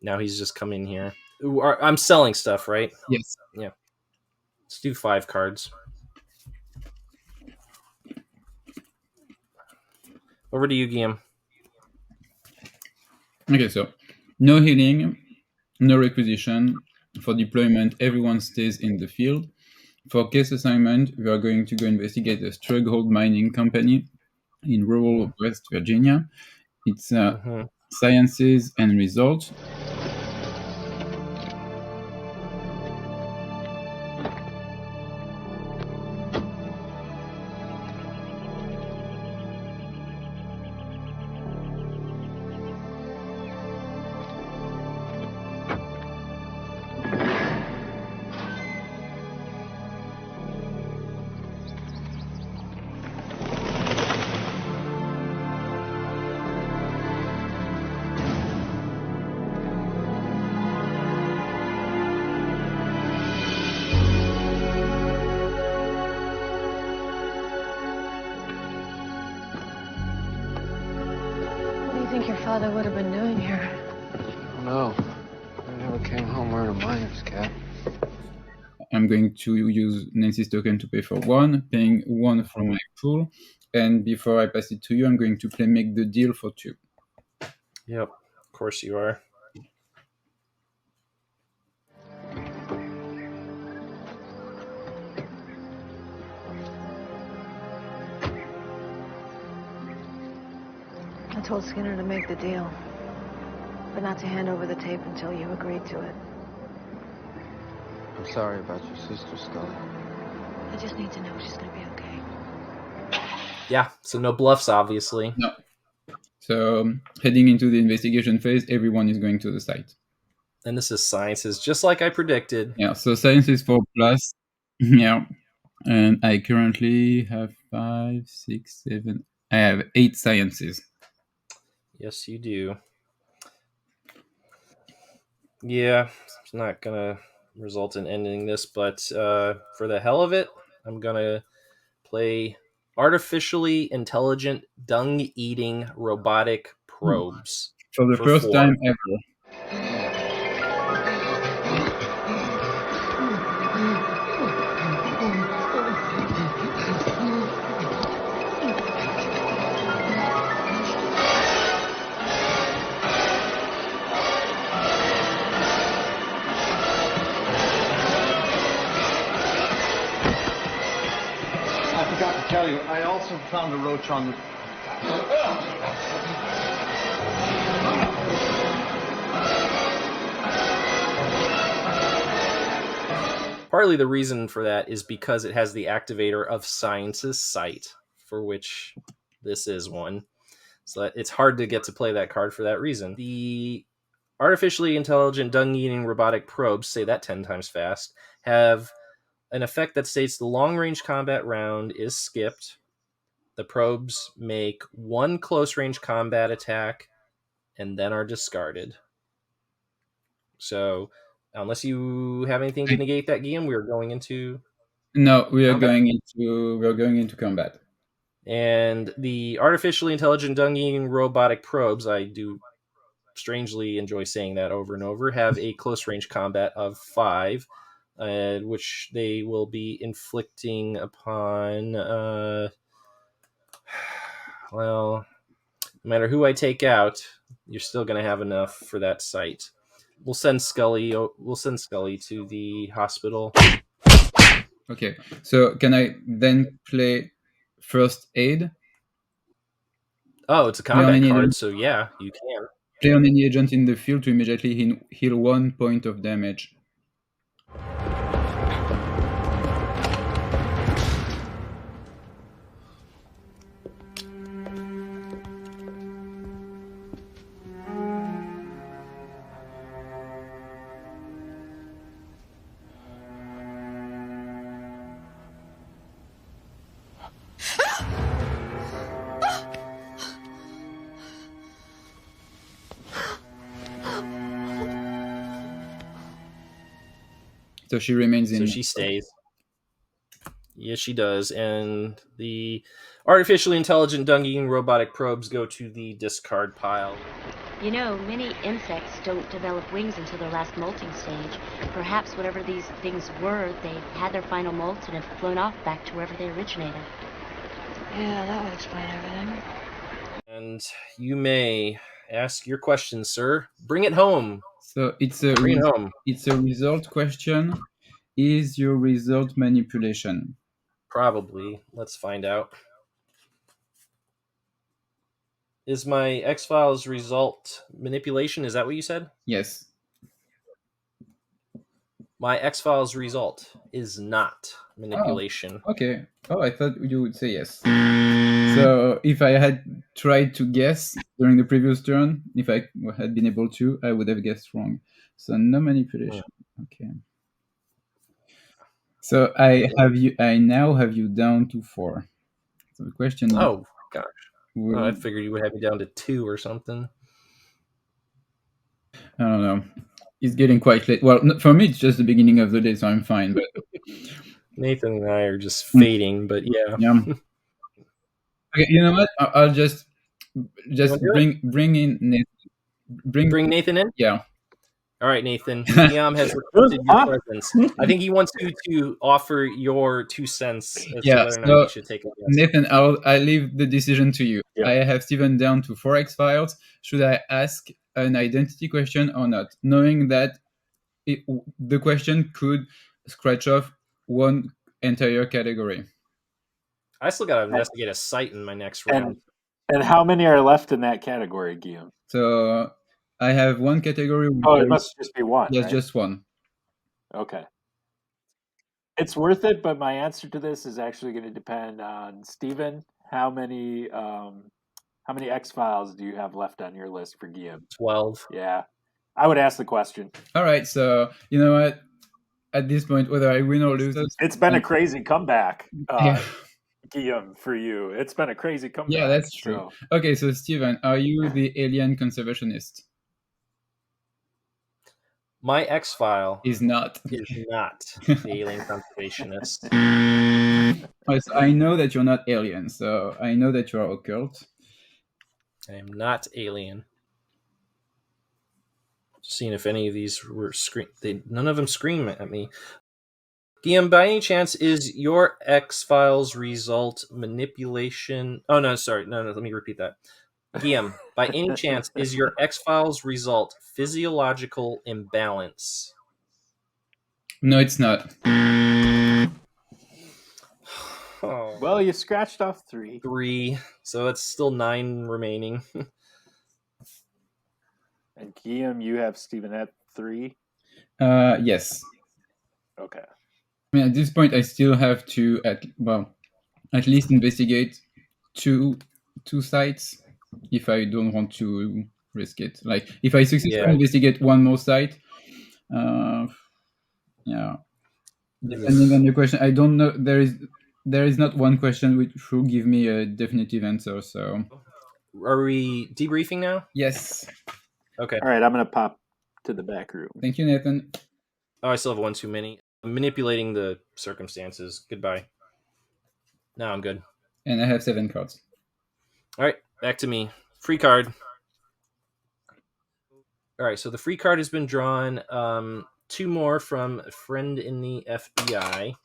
now he's just come in here. I'm selling stuff, right? Yes. Yeah. Let's do 5 cards. Over to you, Guillaume. Okay, so no healing, no requisition. For deployment, everyone stays in the field. For case assignment, we are going to go investigate a stronghold mining company in rural West Virginia. It's sciences and results. Father would have been doing here. I don't know. I never came home wearing a miner's cap. I'm going to use Nancy's token to pay for 1, paying 1 from my pool. And before I pass it to you, I'm going to make the deal for 2. Yep, of course you are. I told Skinner to make the deal, but not to hand over the tape until you agreed to it. I'm sorry about your sister, Scully. I just need to know she's going to be okay. Yeah, so no bluffs, obviously. No. So heading into the investigation phase, everyone is going to the site. And this is sciences, just like I predicted. Yeah, so science is 4+. Yeah. And I currently have 5, 6, 7. I have 8 sciences. Yes, you do. Yeah, it's not going to result in ending this, but for the hell of it, I'm gonna play artificially intelligent dung-eating robotic probes. For the first 4. time ever. I forgot to tell you, I also found a roach on the... Partly the reason for that is because it has the activator of Science's Sight, for which this is one. So it's hard to get to play that card for that reason. The artificially intelligent dung-eating robotic probes, say that 10 times fast, have an effect that states the long-range combat round is skipped. The probes make one close-range combat attack and then are discarded. So, unless you have anything to negate that, Guillaume, we are going into... No, we are going into combat. And the artificially intelligent dung-eating robotic probes, I do strangely enjoy saying that over and over, have a close-range combat of 5, which they will be inflicting upon... well, no matter who I take out, you're still going to have enough for that site. We'll send Scully to the hospital. Okay, so can I then play First Aid? Oh, it's a combat card, so yeah, you can. Play on any agent in the field to immediately heal 1 point of damage. So she remains in. So she stays. Yes, she does. And the artificially intelligent dung-eating robotic probes go to the discard pile. You know, many insects don't develop wings until their last molting stage. Perhaps whatever these things were, they had their final molt and have flown off back to wherever they originated. Yeah, that would explain everything. And you may ask your question, sir. Bring it home. So it's a result question. Is your result manipulation? Probably. Let's find out. Is my X-Files result manipulation? Is that what you said? Yes. My X-Files result is not manipulation. Oh, okay. Oh, I thought you would say yes. So if I had tried to guess during the previous turn, if I had been able to, I would have guessed wrong. So no manipulation. Okay. So I now have you down to 4. So the question. Oh gosh! I figured you would have me down to 2 or something. I don't know. It's getting quite late. Well, for me, it's just the beginning of the day, so I'm fine. But Nathan and I are just fading. But yeah. Okay, you know what? I'll just bring in Nathan. Bring Nathan in? Yeah. All right, Nathan. Guillaume has requested your presence. I think he wants you to offer your 2 cents as to whether or not you should take a guess. Nathan, I leave the decision to you. Yeah. I have Steven down to 4 X-Files. Should I ask an identity question or not? Knowing that the question could scratch off one entire category. I still got to investigate a site in my next round. And how many are left in that category, Guillaume? So I have 1 category. It must just be 1. Yes, right? just 1. Okay. It's worth it, but my answer to this is actually going to depend on Steven. How many X-Files do you have left on your list for Guillaume? 12. Yeah. I would ask the question. All right, so you know what? At this point, whether I win or lose, it's been a crazy comeback, Guillaume, for you. It's been a crazy comeback. Yeah, that's true. So. Okay, so Steven, are you the alien conservationist? My X-File is not the alien conservationist. I know that you're not alien, so I know that you're occult. I am not alien. Just seeing if any of these were none of them scream at me. Guillaume, by any chance, is your X-Files result manipulation? Oh, no, sorry. No, let me repeat that. Guillaume, by any chance, is your X-Files result physiological imbalance? No, it's not. Oh. Well, you scratched off 3. 3, so that's still 9 remaining. And Guillaume, you have Stephen at 3? Yes. Okay. I mean, at this point, I still have to at least investigate two sites if I don't want to risk it. Like if I successfully investigate one more site, yeah. Depending on the question, I don't know. There is not one question which will give me a definitive answer. So, are we debriefing now? Yes. Okay. All right, I'm gonna pop to the back room. Thank you, Nathan. Oh, I still have one too many. I'm manipulating the circumstances. Goodbye. Now I'm good. And I have 7 cards. All right, back to me. Free card. All right, so the free card has been drawn. 2 more from a friend in the FBI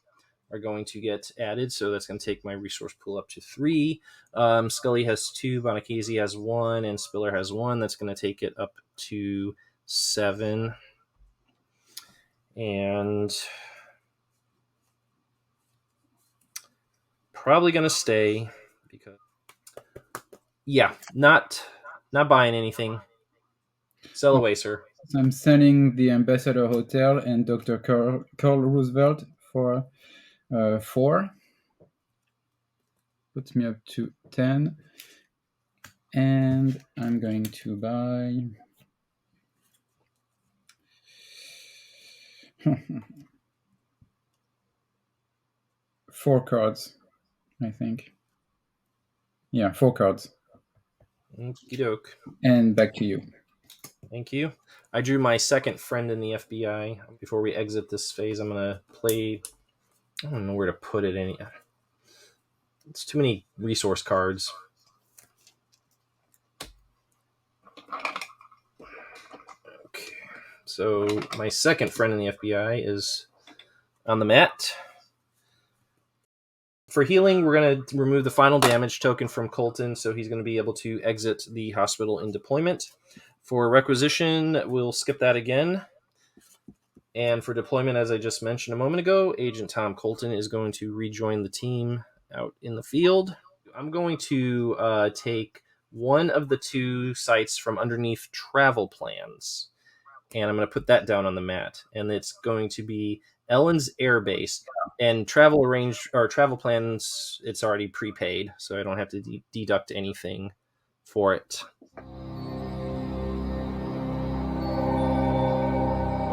are going to get added, so that's going to take my resource pool up to 3. Scully has 2, Bonacchese has 1, and Spiller has 1. That's going to take it up to 7. And probably going to stay because, not buying anything. Sell away, sir. So I'm selling the Ambassador Hotel and Dr. Carl Roosevelt for 4. Puts me up to 10. And I'm going to buy 4 cards, I think. Yeah, 4 cards. Okie doke. And back to you. Thank you. I drew my second friend in the FBI. Before we exit this phase, I'm going to play... I don't know where to put it. It's too many resource cards. Okay. So my second friend in the FBI is on the mat. For healing, we're going to remove the final damage token from Colton, so he's going to be able to exit the hospital in deployment. For requisition, we'll skip that again. And for deployment, as I just mentioned a moment ago, Agent Tom Colton is going to rejoin the team out in the field. I'm going to take one of the 2 sites from underneath travel plans, and I'm going to put that down on the mat. And it's going to be Ellen's Air Base. And travel plans, it's already prepaid, so I don't have to deduct anything for it.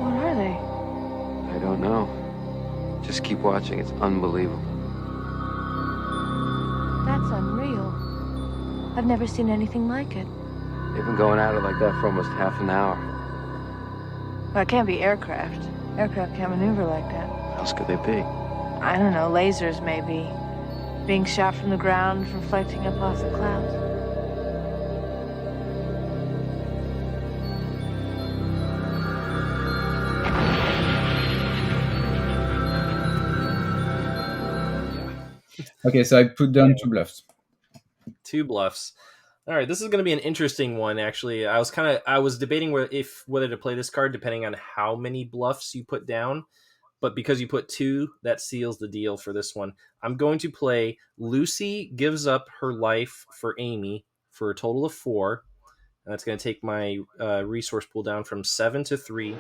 What are they? I don't know. Just keep watching. It's unbelievable. That's unreal. I've never seen anything like it. They've been going at it like that for almost half an hour. Well, it can't be aircraft. Aircraft can't maneuver like that. What else could they be? I don't know, lasers maybe. Being shot from the ground, reflecting up off the clouds. Okay, so I put down 2 bluffs. 2 bluffs. All right, this is going to be an interesting one, actually. I was debating whether to play this card depending on how many bluffs you put down, but because you put 2, that seals the deal for this one. I'm going to play Lucy gives up her life for Amy for a total of 4. And that's going to take my resource pool down from 7 to 3.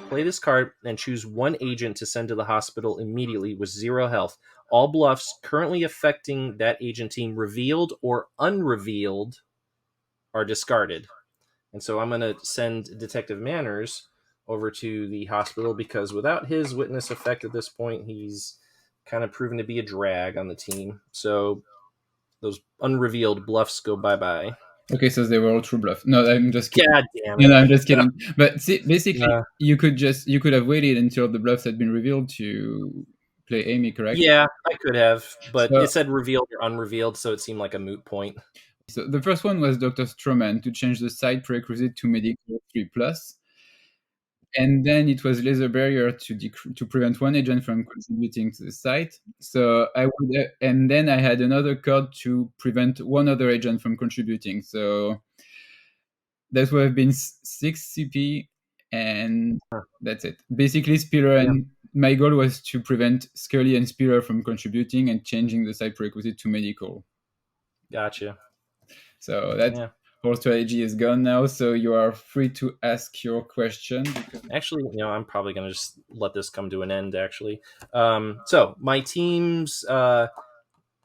Play this card and choose 1 agent to send to the hospital immediately with 0 health. All bluffs currently affecting that agent team, revealed or unrevealed, are discarded. And so I'm going to send Detective Manners over to the hospital because without his witness effect at this point, he's kind of proven to be a drag on the team. So those unrevealed bluffs go bye-bye. Okay, so they were all true bluff. No, I'm just kidding. God damn it. No, I'm just kidding. But see, basically, you could have waited until the bluffs had been revealed to play Amy, correct? Yeah, I could have, but it said revealed or unrevealed, so it seemed like a moot point. So the first one was Dr. Stroman to change the side prerequisite to medical 3+. And then it was laser barrier to prevent one agent from contributing to the site. So and then I had another card to prevent one other agent from contributing. So that would have been 6 CP, and that's it. Basically, Spiller and my goal was to prevent Scully and Spiller from contributing and changing the site prerequisite to medical. Gotcha. So that whole strategy is gone now, so you are free to ask your question. Actually, I'm probably going to just let this come to an end, actually. So my team's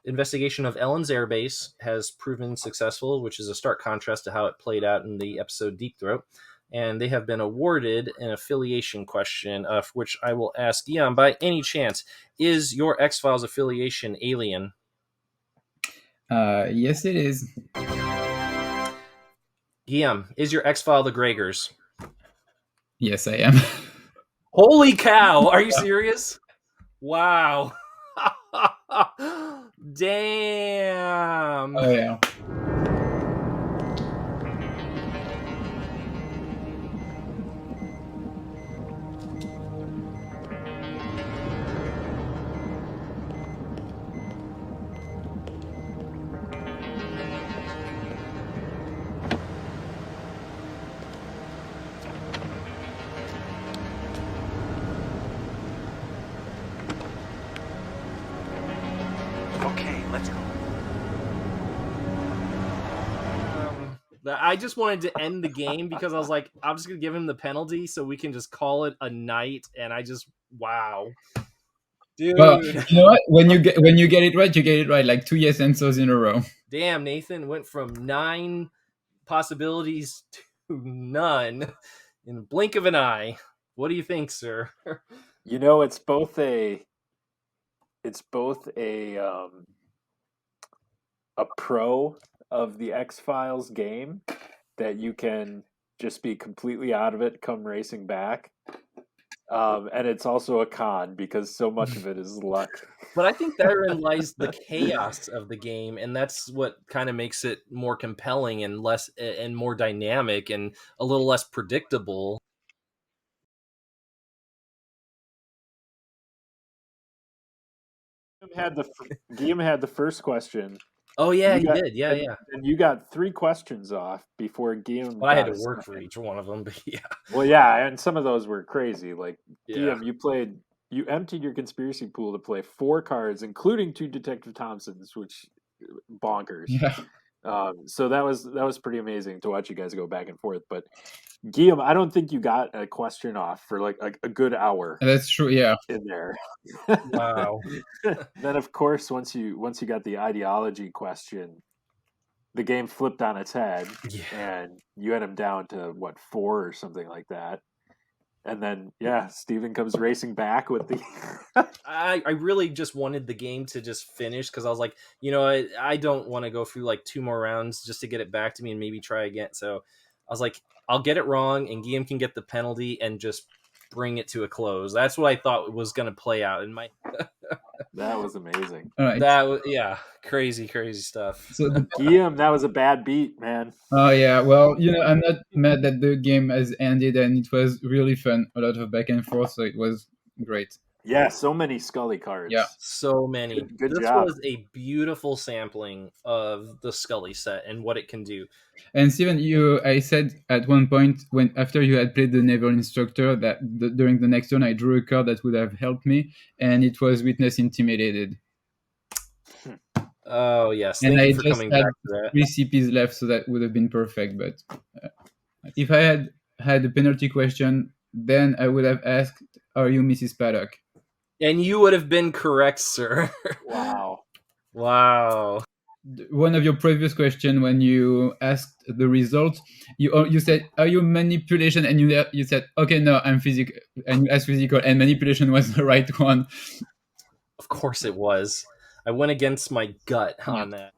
investigation of Ellen's airbase has proven successful, which is a stark contrast to how it played out in the episode Deep Throat. And they have been awarded an affiliation question, which I will ask Guillaume. By any chance, is your X-Files affiliation alien? Yes, it is. Guillaume, is your X-File the 𝐗-𝐅i𝐥e𝐬? Yes, I am. Holy cow! Are you serious? Wow. Damn. Oh, yeah. I just wanted to end the game because I was like, I'm just going to give him the penalty so we can just call it a night. And wow. Dude. Well, you know what? When you get it right, you get it right. Like 2 yes answers in a row. Damn, Nathan went from 9 possibilities to none in the blink of an eye. What do you think, sir? It's both a pro of the X-Files game that you can just be completely out of it, come racing back. And it's also a con because so much of it is luck. But I think therein lies the chaos of the game, and that's what kind of makes it more compelling and more dynamic and a little less predictable. Guillaume had the first question. Oh yeah, he did. Yeah. And you got 3 questions off before Guillaume. Well, I had to work for each one of them, but yeah. Well, yeah, and some of those were crazy. Like Guillaume, you emptied your conspiracy pool to play 4 cards, including 2 Detective Thompsons, which bonkers. Yeah. So that was pretty amazing to watch you guys go back and forth. But Guillaume, I don't think you got a question off for like a good hour. That's true. Yeah. In there. Wow. Then of course, once you got the ideology question, the game flipped on its head, and you had him down to 4 or something like that. And then, Steven comes racing back with the... I really just wanted the game to just finish because I was like, I don't want to go through like 2 more rounds just to get it back to me and maybe try again. So I was like, I'll get it wrong and Guillaume can get the penalty and just bring it to a close. That's what I thought was going to play out in my... That was amazing. All right. That was, crazy stuff. So Guillaume, that was a bad beat, man. Oh yeah, well, I'm not mad that the game has ended, and it was really fun. A lot of back and forth, so it was great. Yeah, so many Scully cards. Yeah, so many. Good this job. was a beautiful sampling of the Scully set and what it can do. And Steven, I said at one point after you had played the naval instructor that during the next turn I drew a card that would have helped me, and it was Witness Intimidated. Oh yes, and thank I you for just coming had back to that. 3 CPs left, so that would have been perfect. But if I had a penalty question, then I would have asked, "Are you Mrs. Paddock?" And you would have been correct, sir. Wow. Wow. one of your previous questions when you asked the result, you said, "Are you manipulation?" And you said, "Okay, no, I'm physical." And you asked physical, and manipulation was the right one. Of course, it was. I went against my gut on that.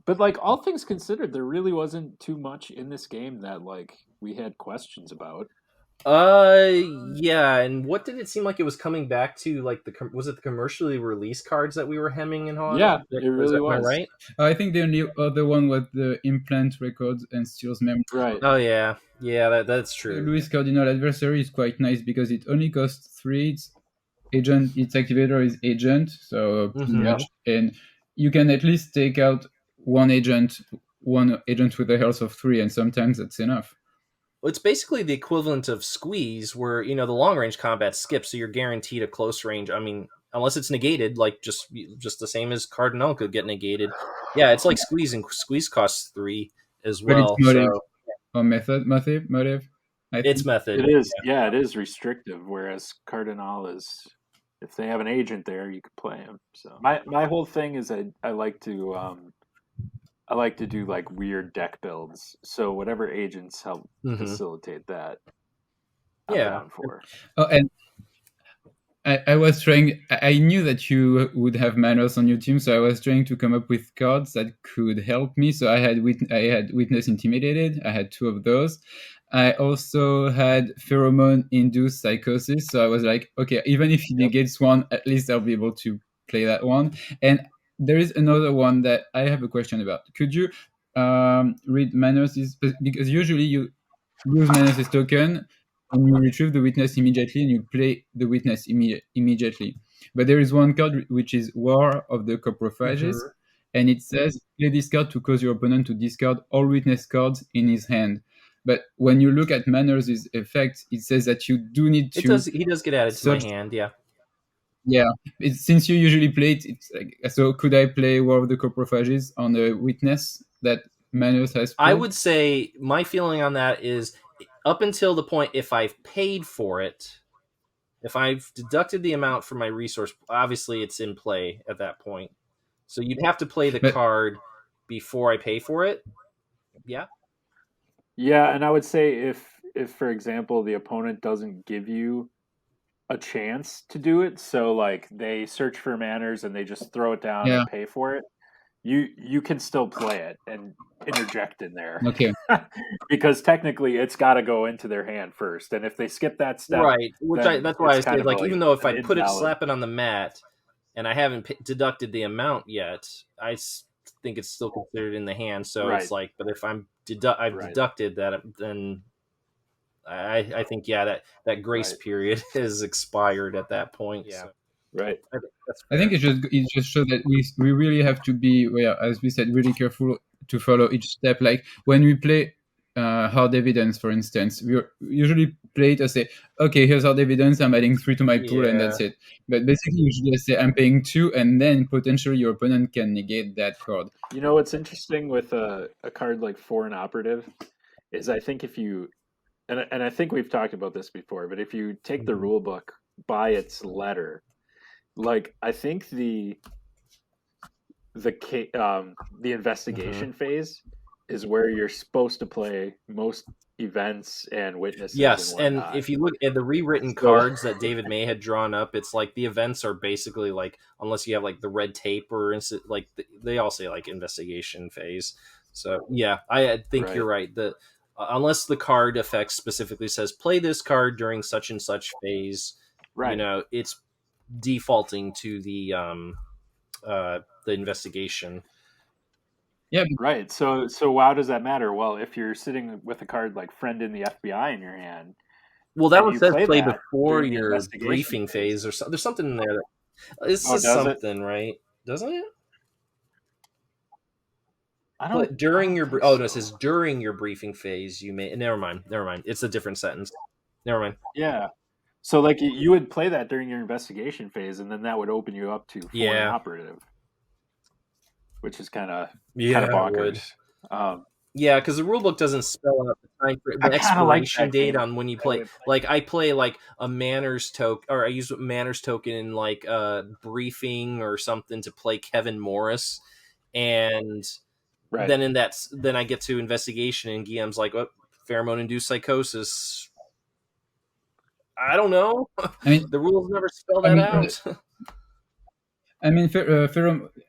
But like all things considered, there really wasn't too much in this game that like we had questions about. Yeah, and what did it seem like it was coming back to? Like was it the commercially released cards that we were hemming and hawing? Yeah, it really was. Am I right? I think the only other one was the implant records and steals memory. Right. Oh yeah, that's true. Louis Cardinal Adversary is quite nice because it only costs 3. Its agent, its activator is agent, so much, and you can at least take out one agent with a health of 3, and sometimes that's enough. Well, it's basically the equivalent of squeeze, where the long range combat skips, so you're guaranteed a close range. I mean, unless it's negated, like just the same as Cardinal could get negated. Yeah, it's like squeeze, and squeeze costs 3 as well. But it's motive or motive. It's method. It is. Yeah, it is restrictive. Whereas Cardinal is, if they have an agent there, you could play him. So my whole thing is I like to do like weird deck builds. So whatever agents help facilitate that, I'm down for. Oh, and I was trying. I knew that you would have manners on your team, so I was trying to come up with cards that could help me. So I had Witness Intimidated. I had 2 of those. I also had Pheromone-Induced Psychosis. So I was like, okay, even if he negates one, at least I'll be able to play that one. And there is another one that I have a question about. Could you read Manners? Because usually you use Manners' token and you retrieve the witness immediately and you play the witness immediately. But there is one card which is War of the Coprophages, and it says, play this card to cause your opponent to discard all witness cards in his hand. But when you look at Manners' effect, it says that you do need to... He does get added to my hand, yeah. Yeah, since you usually play it, it's like, so could I play War of the Coprophages on a witness that Manners has played? I would say my feeling on that is up until the point if I've paid for it, if I've deducted the amount from my resource, obviously it's in play at that point. So you'd have to play the card before I pay for it. Yeah. Yeah, and I would say if for example the opponent doesn't give you a chance to do it, so like they search for manners and they just throw it down and pay for it, you can still play it and interject in there. Okay. Because technically it's got to go into their hand first, and if they skip that step, right, that's why I say like even though if I put it, slap it on the mat and I haven't deducted the amount yet, I think it's still considered in the hand. So it's like, but if I've deducted that, then I think that grace period is expired at that point. Yeah, so. Right. I think it just shows that we really have to be, as we said, really careful to follow each step. Like when we play hard evidence, for instance, we usually play it and say, okay, here's hard evidence, I'm adding 3 to my pool, and that's it. But basically, you should just say, I'm paying 2, and then potentially your opponent can negate that card. You know what's interesting with a card like Foreign Operative is I think if you, and I think we've talked about this before, but if you take the rule book by its letter, like I think the investigation phase is where you're supposed to play most events and witnesses. Yes, and if you look at the rewritten cards that David May had drawn up, it's like the events are basically like, unless you have like the red tape or like they all say like investigation phase. So yeah, I think you're right. Unless the card effect specifically says play this card during such and such phase, it's defaulting to the investigation. Yeah, right. So how does that matter? Well, if you're sitting with a card like Friend in the FBI in your hand, well, that one says play before your briefing phase, or there's something in there. This is something, right? Doesn't it? I don't. During your no, it says during your briefing phase, you may. Never mind. It's a different sentence. Never mind. Yeah. So like you would play that during your investigation phase, and then that would open you up to Foreign Operative, which is kind of bonkers. Because the rulebook doesn't spell out the expiration date on when you play. Like I play like a manners token, or I use a manners token in like a briefing or something to play Kevin Morris, and then then I get to investigation, and Guillaume's like, "What pheromone-induced psychosis?" I don't know. I mean, the rules never spell that out. I mean,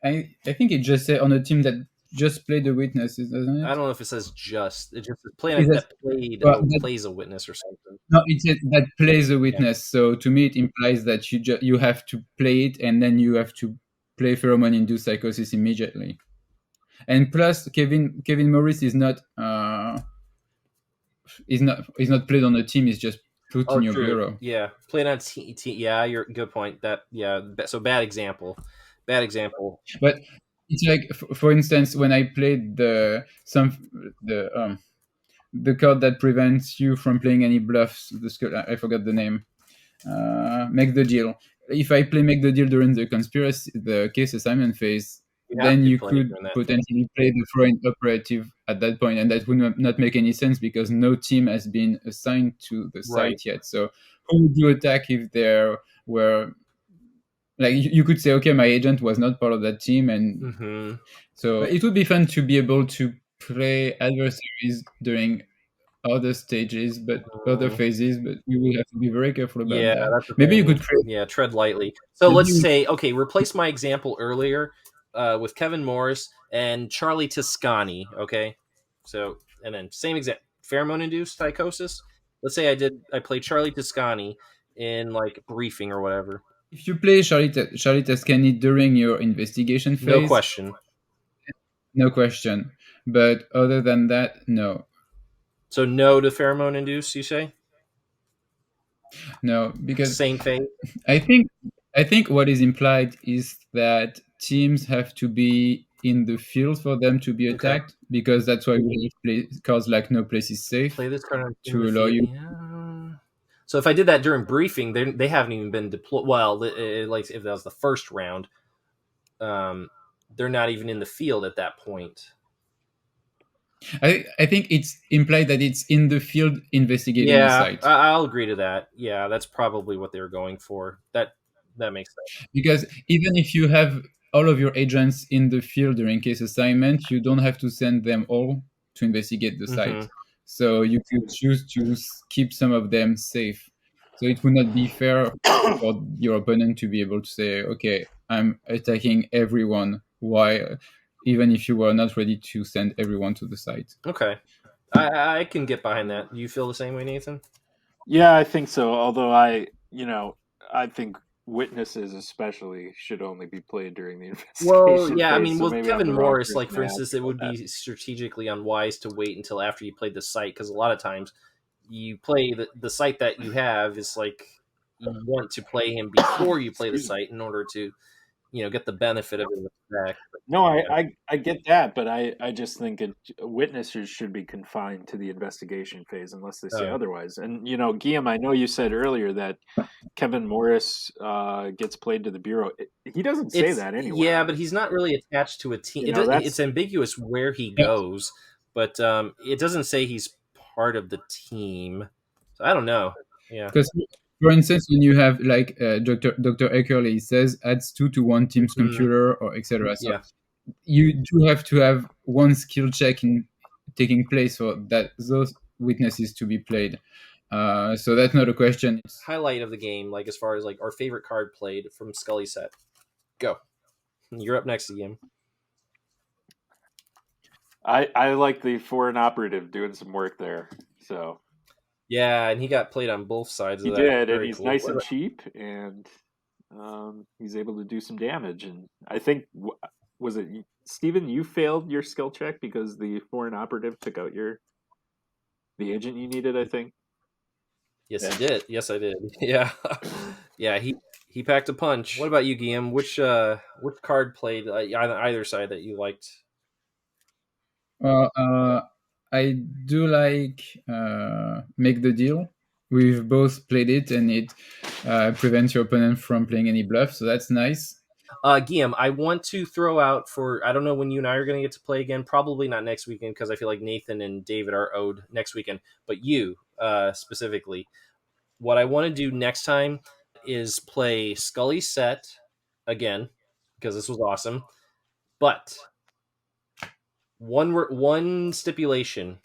I think it just said on a team that just played the witnesses, doesn't it? I don't know if it says just. It just says that plays a witness or something. No, it says that plays a witness. Yeah. So to me, it implies that you have to play it, and then you have to play pheromone-induced psychosis immediately. And plus, Kevin Morris is not played on a team. He's just put in your bureau. Yeah, played on yeah, you're good point. So bad example. But it's like, for instance, when I played the card that prevents you from playing any bluffs, I forgot the name. Make the deal. If I play Make the Deal during the case assignment phase, then you could potentially play the throw-in operative at that point, and that would not make any sense because no team has been assigned to the site yet. So who would you attack if there were... Like, you could say, okay, my agent was not part of that team, and so it would be fun to be able to play adversaries during other stages, but other phases, but we will have to be very careful about that. That's maybe you could tread lightly. So let's say, okay, replace my example earlier with Kevin Morris and Charlie Toscani. Okay, so and then same exact pheromone-induced psychosis. Let's say I played Charlie Toscani in like briefing or whatever. If you play Charlie Toscani during your investigation phase, no question. But other than that, no. So no to pheromone-induced, you say? No, because same thing. I think what is implied is that teams have to be in the field for them to be attacked, because that's why we play cards like No Place is Safe. Play this card to allow you. So if I did that during briefing, they haven't even been deployed. Well, like if that was the first round, they're not even in the field at that point. I think it's implied that it's in the field investigating the site. I'll agree to that. Yeah, that's probably what they're going for. That makes sense. Because even if you have all of your agents in the field during case assignment, you don't have to send them all to investigate the site. So you could choose to keep some of them safe. So it would not be fair for your opponent to be able to say, okay, I'm attacking everyone, while even if you were not ready to send everyone to the site. Okay. I can get behind that. You feel the same way, Nathan? Yeah, I think so. Although I think witnesses especially should only be played during the investigation. Well, yeah, phase, I mean, so with Kevin Morris, like, for now. instance, it would be strategically unwise to wait until after you played the site, because a lot of times you play the site that you have is like you want to play him before you play the site in order to, get the benefit of it back. No, I get that, but I just think witnesses should be confined to the investigation phase unless they say otherwise. And Guillaume, I know you said earlier that Kevin Morris gets played to the bureau. He doesn't say that anyway. Yeah, but he's not really attached to a team. It's ambiguous where he goes, but it doesn't say he's part of the team. So I don't know. Yeah. Because, for instance, when you have like Dr. 𝐗-𝐅i𝐥e𝐬, he says adds 2 to one team's computer or etc. So you do have to have one skill check taking place for those witnesses to be played. So that's not a question. Highlight of the game, like as far as like our favorite card played from Scully set. Go. You're up next, Guillaume. I like the foreign operative doing some work there. So. Yeah, and he got played on both sides of that. He did, and he's nice and cheap, and he's able to do some damage. And I think, was it Steven, you failed your skill check because the foreign operative took out the agent you needed, I think? Yes, he did. Yes, I did. Yeah. Yeah, he packed a punch. What about you, Guillaume? Which card played on either side that you liked? I do like Make the Deal. We've both played it, and it prevents your opponent from playing any bluff, so that's nice. Guillaume, I want to throw out I don't know when you and I are going to get to play again, probably not next weekend, because I feel like Nathan and David are owed next weekend, but you specifically. What I want to do next time is play Scully set again, because this was awesome, but One stipulation.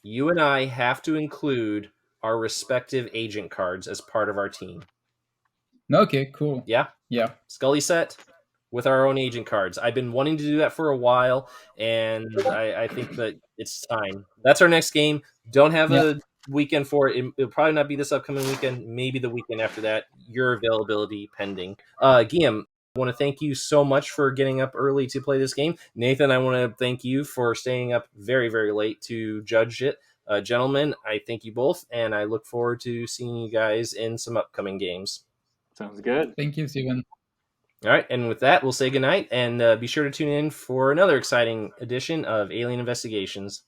You and I have to include our respective agent cards as part of our team. Okay, cool. Yeah? Yeah. Scully set with our own agent cards. I've been wanting to do that for a while, and I think that it's time. That's our next game. Don't have a weekend for it. It'll probably not be this upcoming weekend, maybe the weekend after that. Your availability pending. Guillaume, I want to thank you so much for getting up early to play this game. Nathan, I want to thank you for staying up very, very late to judge it. Gentlemen, I thank you both, and I look forward to seeing you guys in some upcoming games. Sounds good. Thank you, Steven. All right, and with that, we'll say goodnight, and be sure to tune in for another exciting edition of Alien Investigations.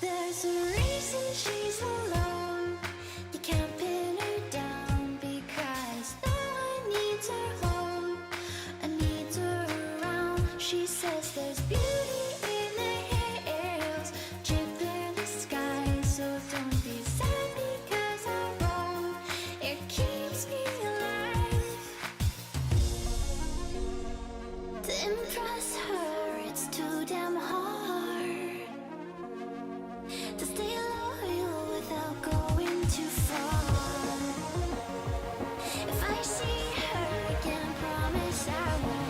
There's a reason she's alone. You can't pin her down because no one needs her home and needs her around. She says there's beauty in the hills, drip in the sky. So don't be sad because I'm wrong. It keeps me alive. To impress her, it's too damn hard. To stay loyal without going too far. If I see her again, promise I won't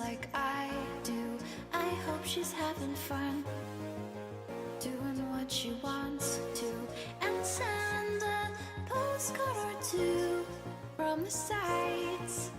like I do. I hope she's having fun, doing what she wants to, and send a postcard or two from the sights.